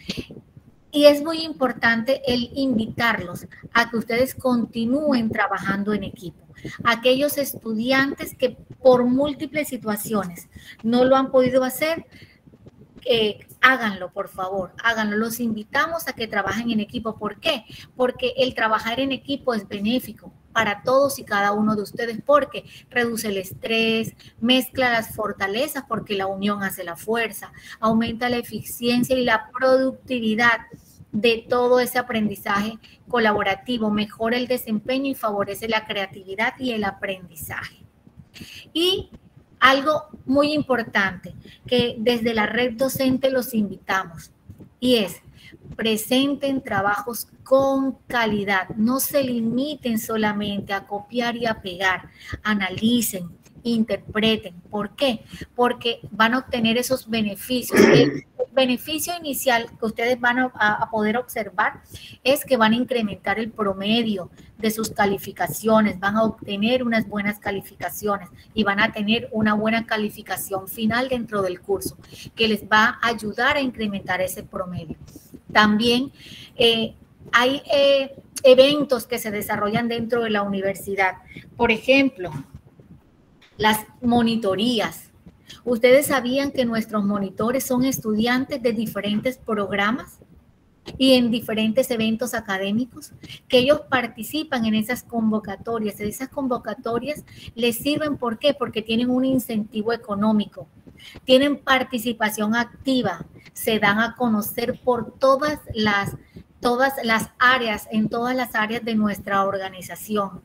Y es muy importante el invitarlos a que ustedes continúen trabajando en equipo. Aquellos estudiantes que por múltiples situaciones no lo han podido hacer, háganlo, por favor, háganlo. Los invitamos a que trabajen en equipo. ¿Por qué? Porque el trabajar en equipo es benéfico para todos y cada uno de ustedes porque reduce el estrés, mezcla las fortalezas porque la unión hace la fuerza, aumenta la eficiencia y la productividad de todo ese aprendizaje colaborativo, mejora el desempeño y favorece la creatividad y el aprendizaje. Y algo muy importante que desde la red docente los invitamos y es presenten trabajos con calidad, no se limiten solamente a copiar y a pegar, analicen, interpreten. ¿Por qué? Porque van a obtener esos beneficios. El beneficio inicial que ustedes van a poder observar es que van a incrementar el promedio de sus calificaciones, van a obtener unas buenas calificaciones y van a tener una buena calificación final dentro del curso que les va a ayudar a incrementar ese promedio. También hay eventos que se desarrollan dentro de la universidad. Por ejemplo, las monitorías. ¿Ustedes sabían que nuestros monitores son estudiantes de diferentes programas y en diferentes eventos académicos? Que ellos participan en esas convocatorias. Esas convocatorias les sirven, ¿por qué? Porque tienen un incentivo económico, tienen participación activa, se dan a conocer por todas las áreas, en todas las áreas de nuestra organización.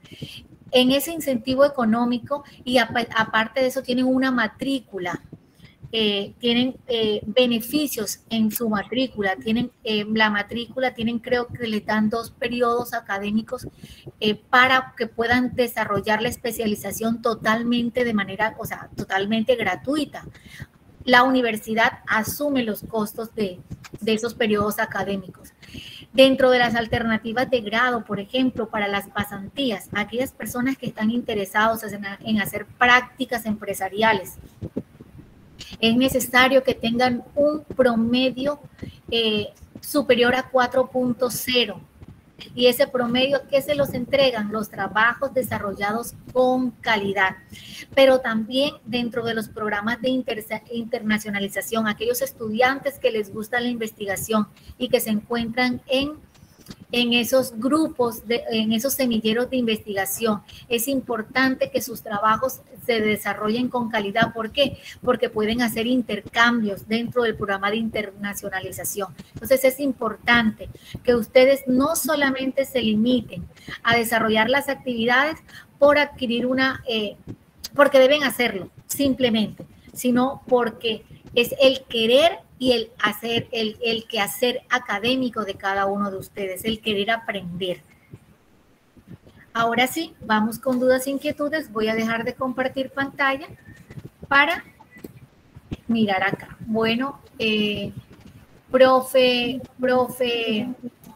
En ese incentivo económico y aparte de eso tienen una matrícula, tienen beneficios en su matrícula, tienen la matrícula, creo que les dan 2 periodos académicos para que puedan desarrollar la especialización totalmente de manera, o sea, totalmente gratuita. La universidad asume los costos de esos periodos académicos. Dentro de las alternativas de grado, por ejemplo, para las pasantías, aquellas personas que están interesados en hacer prácticas empresariales, es necesario que tengan un promedio superior a 4.0. Y ese promedio, ¿qué se los entregan? Los trabajos desarrollados con calidad. Pero también dentro de los programas de internacionalización, aquellos estudiantes que les gusta la investigación y que se encuentran en esos grupos, en esos semilleros de investigación, es importante que sus trabajos se desarrollen con calidad. ¿Por qué? Porque pueden hacer intercambios dentro del programa de internacionalización. Entonces es importante que ustedes no solamente se limiten a desarrollar las actividades por adquirir porque deben hacerlo simplemente, sino porque es el querer y el hacer, el quehacer académico de cada uno de ustedes, el querer aprender. Ahora sí, vamos con dudas e inquietudes. Voy a dejar de compartir pantalla para mirar acá. Bueno, profe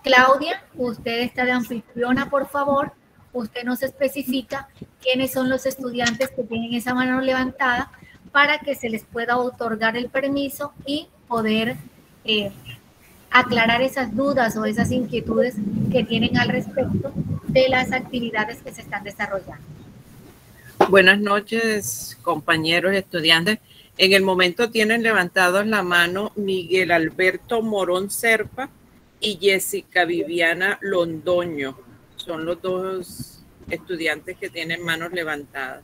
Claudia, usted está de anfitriona, por favor. Usted nos especifica quiénes son los estudiantes que tienen esa mano levantada para que se les pueda otorgar el permiso y poder aclarar esas dudas o esas inquietudes que tienen al respecto de las actividades que se están desarrollando. Buenas noches, compañeros estudiantes. En el momento tienen levantados la mano Miguel Alberto Morón Serpa y Jessica Viviana Londoño. Son los 2 estudiantes que tienen manos levantadas.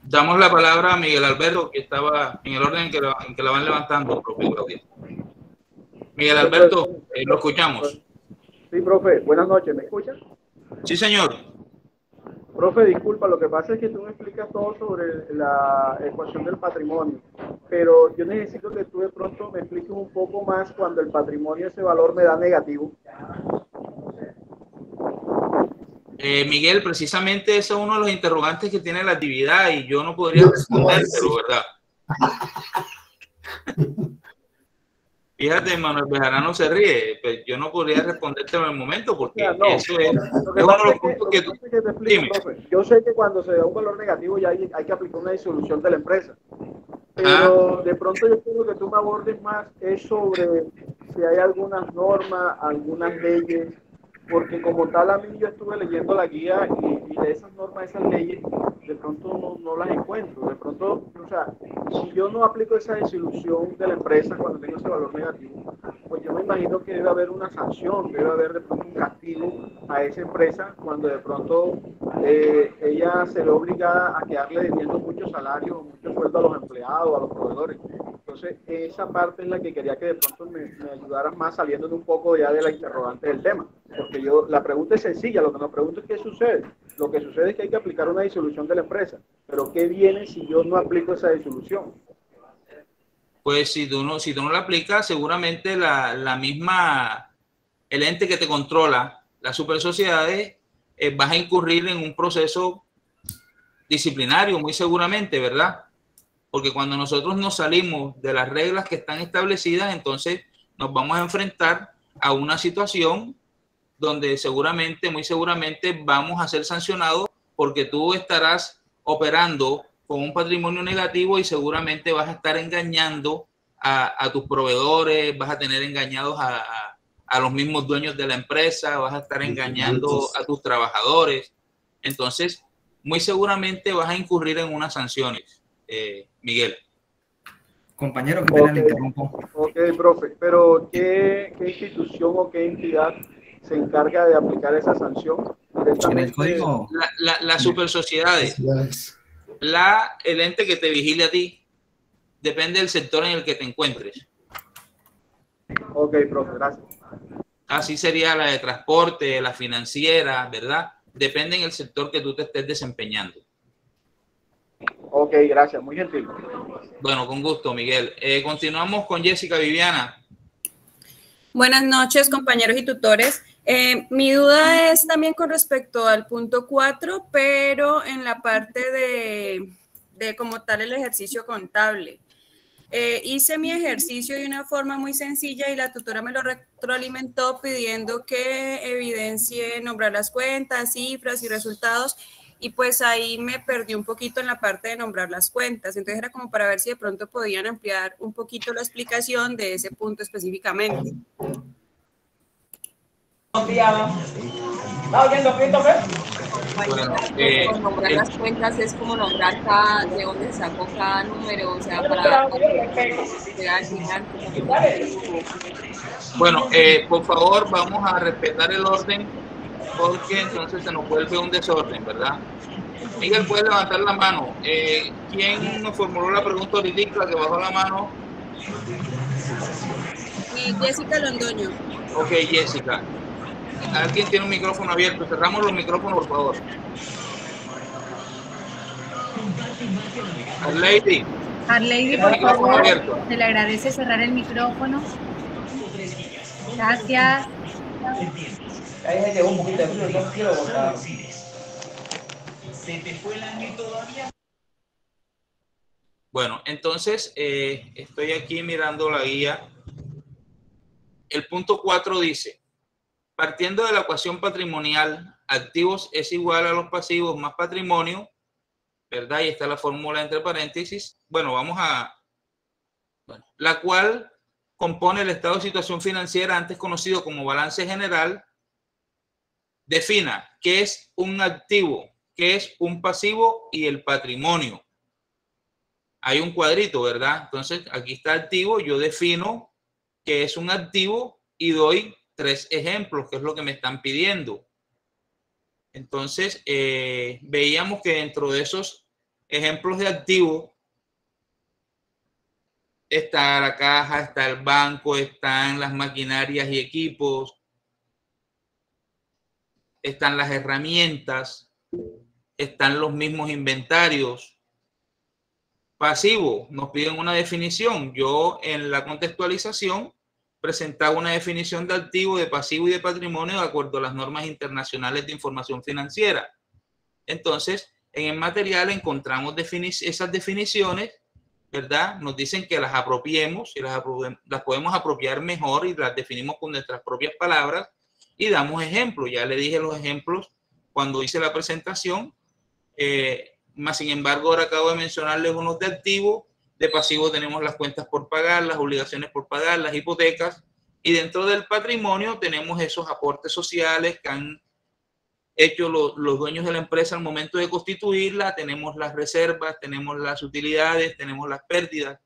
Damos la palabra a Miguel Alberto, que estaba en el orden en que la van levantando, profe Claudia. Miguel Alberto, lo escuchamos. Sí, profe, buenas noches, ¿me escuchas? Sí, señor. Profe, disculpa, lo que pasa es que tú me explicas todo sobre la ecuación del patrimonio, pero yo necesito que tú de pronto me expliques un poco más cuando el patrimonio, ese valor me da negativo. Miguel, precisamente ese es uno de los interrogantes que tiene la actividad y yo no podría respondértelo, ¿verdad? Fíjate, Manuel Bejarano se ríe, pues yo no podría respondértelo en el momento porque eso es uno de los puntos que tú... Dime. Yo sé que cuando se da un valor negativo ya hay que aplicar una disolución de la empresa, pero de pronto yo quiero que tú me abordes más es sobre si hay algunas normas, algunas leyes, porque como tal a mí yo estuve leyendo la guía y de esas normas, esas leyes, de pronto no las encuentro. De pronto, o sea, si yo no aplico esa desilusión de la empresa cuando tengo ese valor negativo, pues yo me imagino que debe haber una sanción, debe haber de pronto un castigo a esa empresa cuando de pronto ella se ve obligada a quedarle debiendo mucho salario, mucho sueldo a los empleados, a los proveedores. Entonces, esa parte es la que quería que de pronto me ayudaras más saliendo un poco ya de la interrogante del tema. Porque la pregunta es sencilla, lo que nos pregunto es qué sucede. Lo que sucede es que hay que aplicar una disolución de la empresa. Pero ¿qué viene si yo no aplico esa disolución? pues si tú no la aplicas, seguramente el ente que te controla, las super sociedades, vas a incurrir en un proceso disciplinario, muy seguramente, ¿verdad? Porque cuando nosotros nos salimos de las reglas que están establecidas, entonces nos vamos a enfrentar a una situación donde muy seguramente vamos a ser sancionados porque tú estarás operando con un patrimonio negativo y seguramente vas a estar engañando a tus proveedores, vas a tener engañados a los mismos dueños de la empresa, vas a estar engañando a tus trabajadores. Entonces, muy seguramente vas a incurrir en unas sanciones, Miguel. Compañero, que pena le interrumpo. Ok, profe, pero ¿qué institución o qué entidad se encarga de aplicar esa sanción? En el código. Las super sociedades. El ente que te vigile a ti. Depende del sector en el que te encuentres. Ok, profe, gracias. Así sería la de transporte, la financiera, ¿verdad? Depende en el sector que tú te estés desempeñando. Ok, gracias, muy gentil. Bueno, con gusto, Miguel. Continuamos con Jessica Viviana. Buenas noches, compañeros y tutores. Mi duda es también con respecto al punto 4, pero en la parte de como tal el ejercicio contable. Hice mi ejercicio de una forma muy sencilla y la tutora me lo retroalimentó pidiendo que evidencie nombrar las cuentas, cifras y resultados, y pues ahí me perdí un poquito en la parte de nombrar las cuentas. Entonces era como para ver si de pronto podían ampliar un poquito la explicación de ese punto específicamente. Bueno, nombrar las cuentas es como nombrar de dónde sacó cada número, o sea, para Bueno, por favor, vamos a respetar el orden porque entonces se nos vuelve un desorden, ¿verdad? Miguel, puede levantar la mano. ¿Quién nos formuló la pregunta ahorita, la que bajó la mano? Jessica Londoño. Ok, Jessica. ¿Alguien tiene un micrófono abierto? Cerramos los micrófonos, por favor. Arlady. Arlady, por favor, se le agradece cerrar el micrófono. Gracias. Ahí llegó un poquito de frío, no quiero botar. ¿Se te fue el año todavía? Bueno, entonces estoy aquí mirando la guía. El punto 4 dice: partiendo de la ecuación patrimonial, activos es igual a los pasivos más patrimonio, ¿verdad? Y está la fórmula entre paréntesis. Bueno, la cual compone el estado de situación financiera, antes conocido como balance general. Defina qué es un activo, qué es un pasivo y el patrimonio. Hay un cuadrito, ¿verdad? Entonces, aquí está activo, yo defino qué es un activo y doy 3 ejemplos, que es lo que me están pidiendo. Entonces, veíamos que dentro de esos ejemplos de activo está la caja, está el banco, están las maquinarias y equipos, están las herramientas, están los mismos inventarios. Pasivo, nos piden una definición. Yo en la contextualización presentaba una definición de activo, de pasivo y de patrimonio de acuerdo a las normas internacionales de información financiera. Entonces, en el material encontramos esas definiciones, ¿verdad? Nos dicen que las apropiemos y las podemos apropiar mejor y las definimos con nuestras propias palabras y damos ejemplos. Ya le dije los ejemplos cuando hice la presentación. Más sin embargo, ahora acabo de mencionarles unos de activo. De pasivo tenemos las cuentas por pagar, las obligaciones por pagar, las hipotecas, y dentro del patrimonio tenemos esos aportes sociales que han hecho los dueños de la empresa al momento de constituirla. Tenemos las reservas, tenemos las utilidades, tenemos las pérdidas.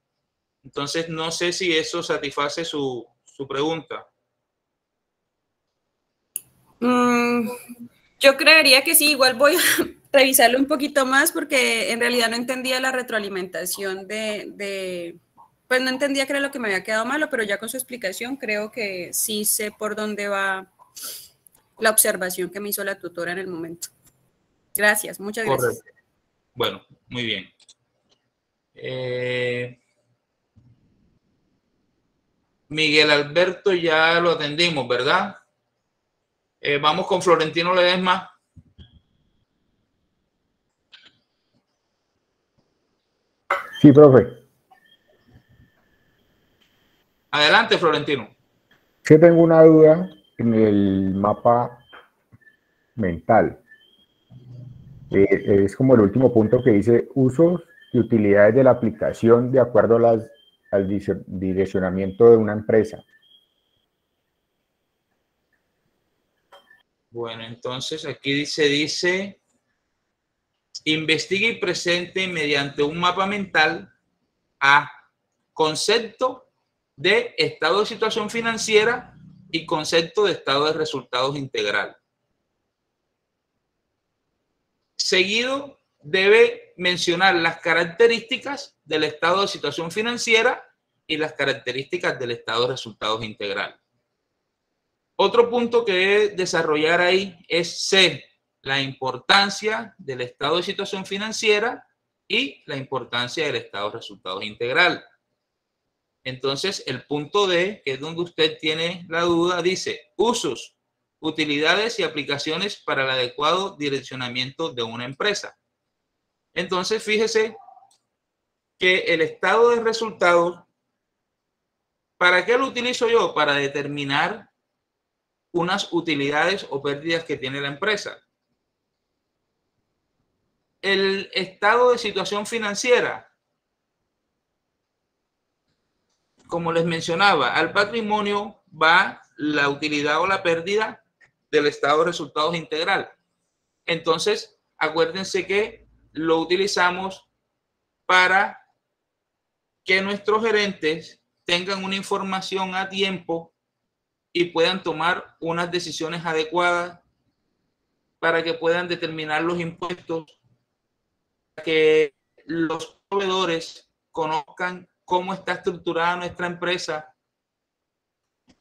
Entonces, no sé si eso satisface su pregunta. Yo creería que sí, igual voy a revisarlo un poquito más porque en realidad no entendía la retroalimentación pues no entendía qué era lo que me había quedado malo, pero ya con su explicación creo que sí sé por dónde va la observación que me hizo la tutora en el momento. Gracias, muchas gracias. Correcto. Bueno, muy bien. Miguel Alberto ya lo atendimos, ¿verdad? Vamos con Florentino Ledesma. Sí, profe. Adelante, Florentino. Sí, tengo una duda en el mapa mental. Es como el último punto que dice usos y utilidades de la aplicación de acuerdo al direccionamiento de una empresa. Bueno, entonces aquí dice, investigue y presente mediante un mapa mental a concepto de estado de situación financiera y concepto de estado de resultados integral. Seguido, debe mencionar las características del estado de situación financiera y las características del estado de resultados integral. Otro punto que debe desarrollar ahí es C, la importancia del estado de situación financiera y la importancia del estado de resultados integral. Entonces, el punto D, que es donde usted tiene la duda, dice usos, utilidades y aplicaciones para el adecuado direccionamiento de una empresa. Entonces, fíjese que el estado de resultados, ¿para qué lo utilizo yo? Para determinar unas utilidades o pérdidas que tiene la empresa. El estado de situación financiera, como les mencionaba, al patrimonio va la utilidad o la pérdida del estado de resultados integral. Entonces, acuérdense que lo utilizamos para que nuestros gerentes tengan una información a tiempo y puedan tomar unas decisiones adecuadas para que puedan determinar los impuestos, para que los proveedores conozcan cómo está estructurada nuestra empresa,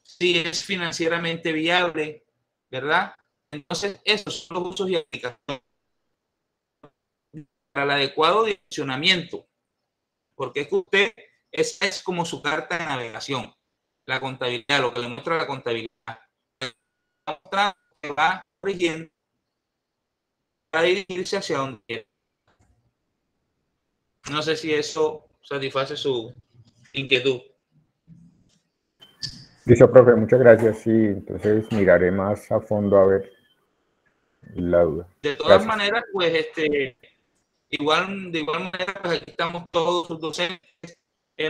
si es financieramente viable, ¿verdad? Entonces, esos son los usos y aplicaciones para el adecuado direccionamiento, porque es que usted, esa es como su carta de navegación, la contabilidad, lo que le muestra la contabilidad. Va corrigiendo para dirigirse hacia donde quiere. No sé si eso satisface su inquietud. Listo, profe, muchas gracias. Sí, entonces miraré más a fondo a ver la duda. De todas maneras, pues de igual manera, pues aquí estamos todos los docentes.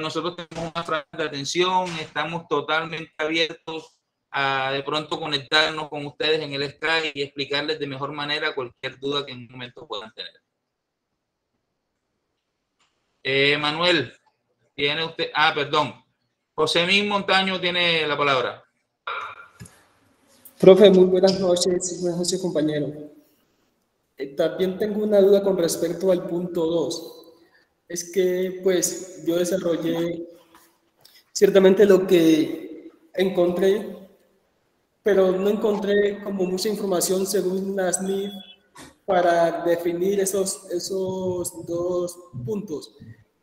Nosotros tenemos una franja de atención, estamos totalmente abiertos a de pronto conectarnos con ustedes en el Skype y explicarles de mejor manera cualquier duda que en un momento puedan tener. Manuel, tiene usted, perdón, José Miguel Montaño tiene la palabra. Profe, muy buenas noches compañero. También tengo una duda con respecto al punto 2. Es que pues yo desarrollé ciertamente lo que encontré, pero no encontré como mucha información según las NIF para definir esos dos puntos,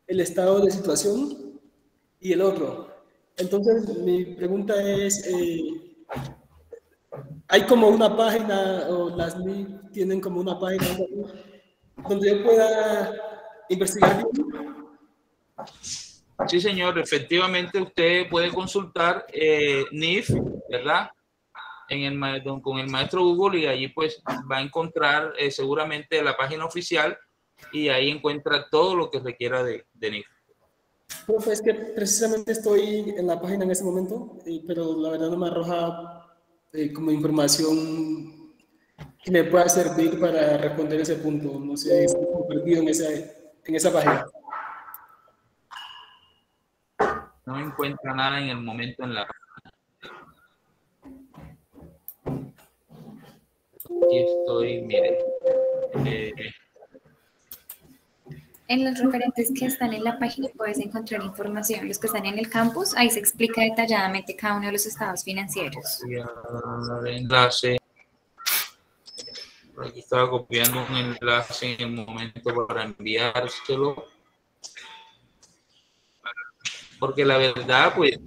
el estado de situación y el otro. Entonces, mi pregunta es, ¿hay como una página o las NIF tienen como una página donde yo pueda investigar bien? Sí, señor, efectivamente usted puede consultar NIF, ¿verdad? Con el maestro Google y allí pues va a encontrar seguramente la página oficial y ahí encuentra todo lo que requiera de NIF. Profe, es que precisamente estoy en la página en este momento, pero la verdad no me arroja como información que me pueda servir para responder ese punto. No sé, estoy perdido en esa página. No encuentra nada en el momento en la página. Aquí estoy, miren. En los referentes que están en la página puedes encontrar información. Los que están en el campus, ahí se explica detalladamente cada uno de los estados financieros. Enlace. Aquí estaba copiando un enlace en el momento para enviárselo. porque la verdad, pues,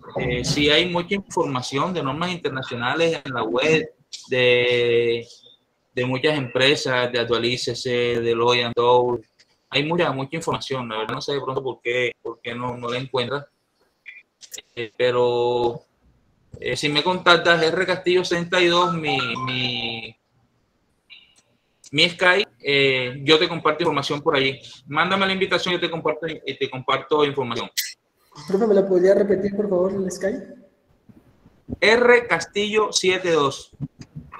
sí hay mucha información de normas internacionales en la web, de muchas empresas, de Actualícese, de Lloyd & Dow. Hay mucha información, la verdad no sé de pronto por qué no la encuentras. Pero si me contactas, R Castillo 62, mi Skype, yo te comparto información por allí. Mándame la invitación, yo te comparto información. Profe, ¿me la podría repetir, por favor, el Skype? R Castillo 72.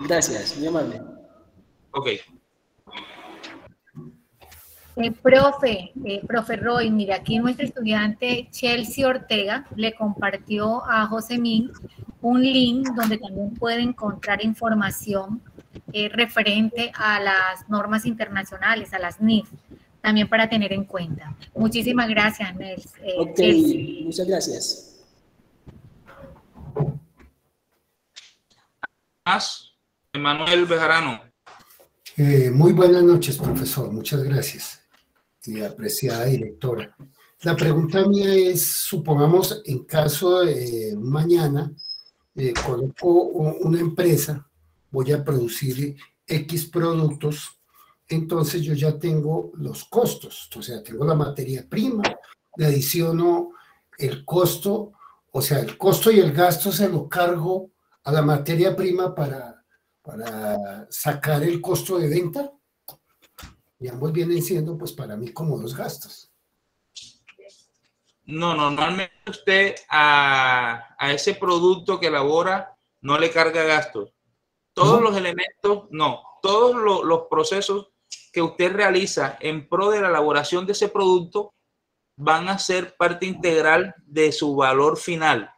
Gracias, muy amable. Ok. Profe Roy, mira, aquí nuestro estudiante Chelsea Ortega le compartió a Josemín un link donde también puede encontrar información referente a las normas internacionales, a las NIF, también para tener en cuenta. Muchísimas gracias, Ok, Chelsea. muchas gracias. Más, Emanuel Bejarano. Muy buenas noches, profesor. Muchas gracias. Y apreciada directora. La pregunta mía es, supongamos, en caso de mañana, coloco una empresa, voy a producir X productos, entonces yo ya tengo los costos, o sea, tengo la materia prima, le adiciono el costo, o sea, el costo y el gasto se lo cargo a la materia prima para sacar el costo de venta, y ambos vienen siendo, pues, para mí como dos gastos. No, normalmente usted a ese producto que elabora no le carga gastos. Todos los elementos, no, todos los procesos que usted realiza en pro de la elaboración de ese producto van a ser parte integral de su valor final.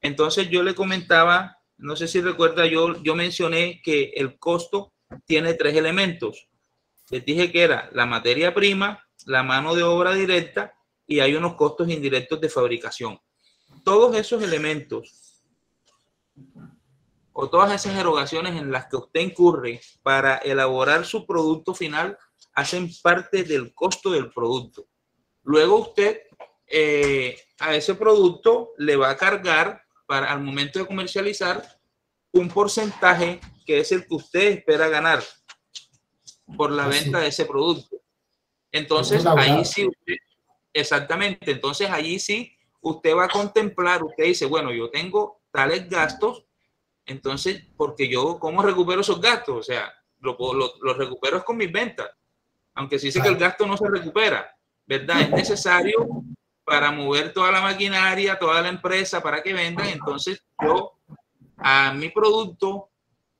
Entonces yo le comentaba, no sé si recuerda, yo mencioné que el costo tiene 3 elementos. Les dije que era la materia prima, la mano de obra directa y hay unos costos indirectos de fabricación. Todos esos elementos o todas esas erogaciones en las que usted incurre para elaborar su producto final hacen parte del costo del producto. Luego usted a ese producto le va a cargar al momento de comercializar un porcentaje que es el que usted espera ganar por la venta de ese producto. Entonces, ahí sí usted, exactamente, entonces allí sí usted va a contemplar, usted dice, bueno, yo tengo tales gastos, entonces, porque yo, ¿cómo recupero esos gastos? O sea, lo recupero con mis ventas, aunque sí sé que el gasto no se recupera, ¿verdad? Es necesario para mover toda la maquinaria, toda la empresa para que vendan, entonces yo a mi producto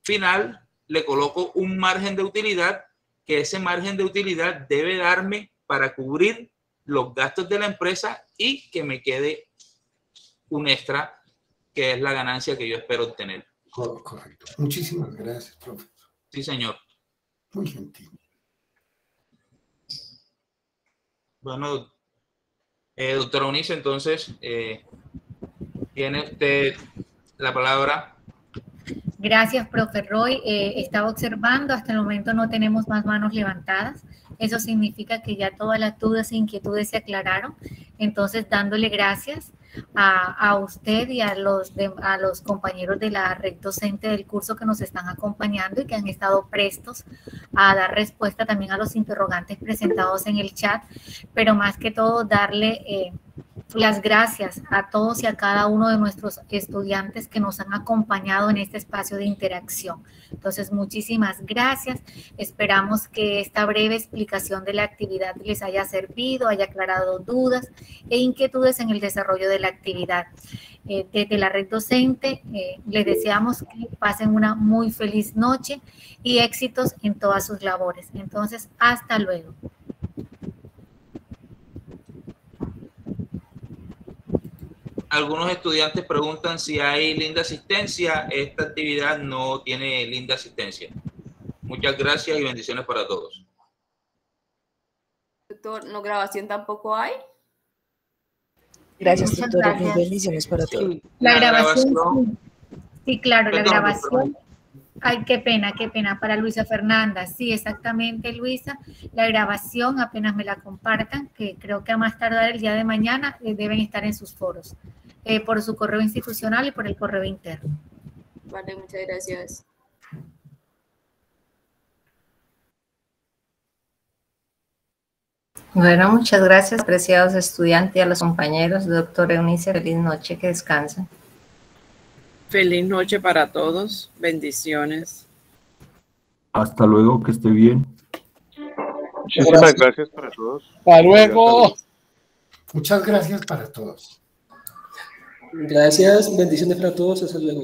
final le coloco un margen de utilidad, que ese margen de utilidad debe darme para cubrir los gastos de la empresa y que me quede un extra, que es la ganancia que yo espero obtener. Correcto. Muchísimas gracias, profe. Sí, señor. Muy gentil. Bueno, doctora Eunice, entonces, tiene usted la palabra. Gracias, profe Roy. Estaba observando, hasta el momento no tenemos más manos levantadas. Eso significa que ya todas las dudas e inquietudes se aclararon. Entonces, dándole gracias a usted y a los compañeros de la red docente del curso que nos están acompañando y que han estado prestos a dar respuesta también a los interrogantes presentados en el chat, pero más que todo darle las gracias a todos y a cada uno de nuestros estudiantes que nos han acompañado en este espacio de interacción. Entonces, muchísimas gracias. Esperamos que esta breve explicación de la actividad les haya servido, haya aclarado dudas e inquietudes en el desarrollo de la actividad. Desde la red docente, les deseamos que pasen una muy feliz noche y éxitos en todas sus labores. Entonces, hasta luego. Algunos estudiantes preguntan si hay linda asistencia. Esta actividad no tiene linda asistencia. Muchas gracias y bendiciones para todos. Doctor, ¿no grabación tampoco hay? Gracias, Muchas doctora. gracias. Bendiciones para todos. La grabación, sí, claro, la grabación. Ay, qué pena, para Luisa Fernanda. Sí, exactamente, Luisa. La grabación, apenas me la compartan, que creo que a más tardar el día de mañana deben estar en sus foros, por su correo institucional y por el correo interno. Vale, muchas gracias. Bueno, muchas gracias, apreciados estudiantes y a los compañeros. Doctora Eunice, feliz noche, que descansen. Feliz noche para todos, bendiciones. Hasta luego, que esté bien. Muchísimas gracias para todos. Hasta luego. Muchas gracias para todos. Gracias, bendiciones para todos, hasta luego.